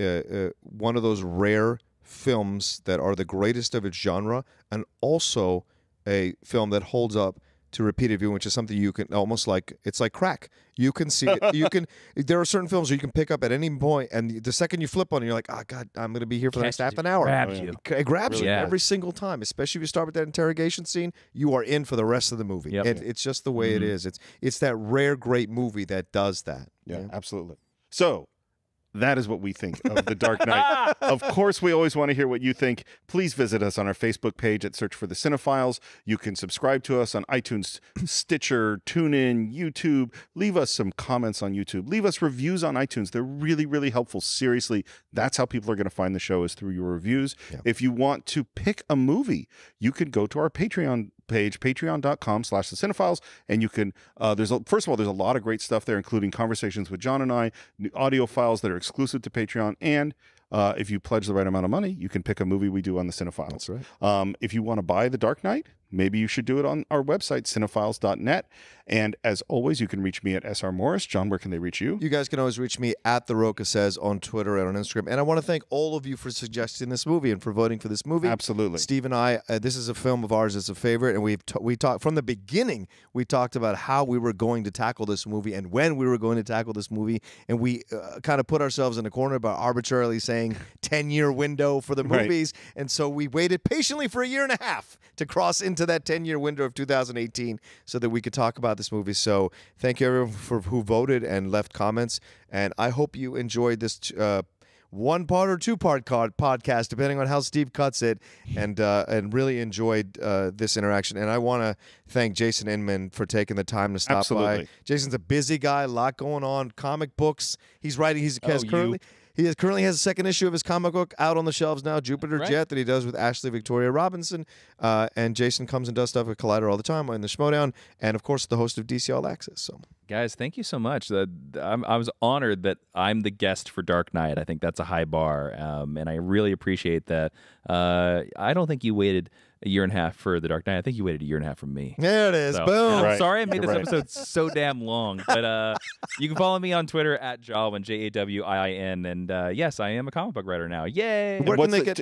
one of those rare films that are the greatest of its genre, and also a film that holds up to repeated viewing, which is something you can almost like, it's like crack. You can see it. There are certain films where you can pick up at any point, and the second you flip on it, you're like, oh God, I'm going to be here for the next half an hour. It grabs you every single time, especially if you start with that interrogation scene, you are in for the rest of the movie. It's just the way it is. It's that rare, great movie that does that. Yeah, absolutely. So that is what we think of The Dark Knight. Of course, we always want to hear what you think. Please visit us on our Facebook page at Search for the Cine-Files. You can subscribe to us on iTunes, Stitcher, TuneIn, YouTube. Leave us some comments on YouTube. Leave us reviews on iTunes. They're really, really helpful. Seriously, that's how people are going to find the show, is through your reviews. If you want to pick a movie, you can go to our Patreon page, patreon.com/the Cine-Files, and you can first of all, there's a lot of great stuff there, including conversations with John and I, audio files that are exclusive to Patreon, and if you pledge the right amount of money, you can pick a movie we do on the Cine-Files. That's right. If you want to buy The Dark Knight, maybe you should do it on our website, cinephiles.net. And as always, you can reach me at SR Morris. John, where can they reach you? You guys can always reach me at The Roca Says on Twitter and on Instagram. And I want to thank all of you for suggesting this movie and for voting for this movie. Absolutely. Steve and I, this is a film of ours. It's a favorite. And we talked from the beginning. We talked about how we were going to tackle this movie and when we were going to tackle this movie. And we kind of put ourselves in a corner by arbitrarily saying 10-year window for the movies. Right. And so we waited patiently for a year and a half to cross into that 10-year window of 2018 so that we could talk about this movie. So thank you everyone who voted and left comments. And I hope you enjoyed this one-part or two-part podcast, depending on how Steve cuts it, and really enjoyed this interaction. And I want to thank Jason Inman for taking the time to stop by. Jason's a busy guy, a lot going on, comic books. He's writing. He currently has a second issue of his comic book out on the shelves now, Jupiter Jet, that he does with Ashley Victoria Robinson. And Jason comes and does stuff with Collider all the time in the Schmodown, and of course the host of DC All Access. So, guys, thank you so much. I was honored that I'm the guest for Dark Knight. I think that's a high bar, and I really appreciate that. I don't think you waited a year and a half for The Dark Knight. I think you waited a year and a half from me. There it is. Boom. I'm sorry I made this episode so damn long, but you can follow me on Twitter at Jawin, Jawiin, and yes, I am a comic book writer now. Yay! Where can they get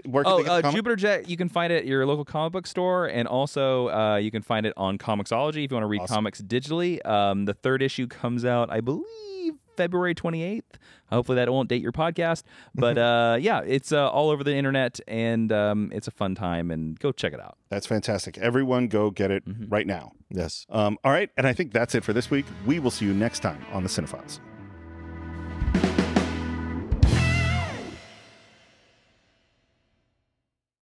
Jupiter Jet. You can find it at your local comic book store, and also you can find it on Comixology if you want to read comics digitally. The third issue comes out, I believe, February 28th. Hopefully that won't date your podcast. But yeah, it's all over the internet, and it's a fun time, and go check it out. That's fantastic. Everyone go get it right now. Yes. All right, and I think that's it for this week. We will see you next time on the Cine-Files.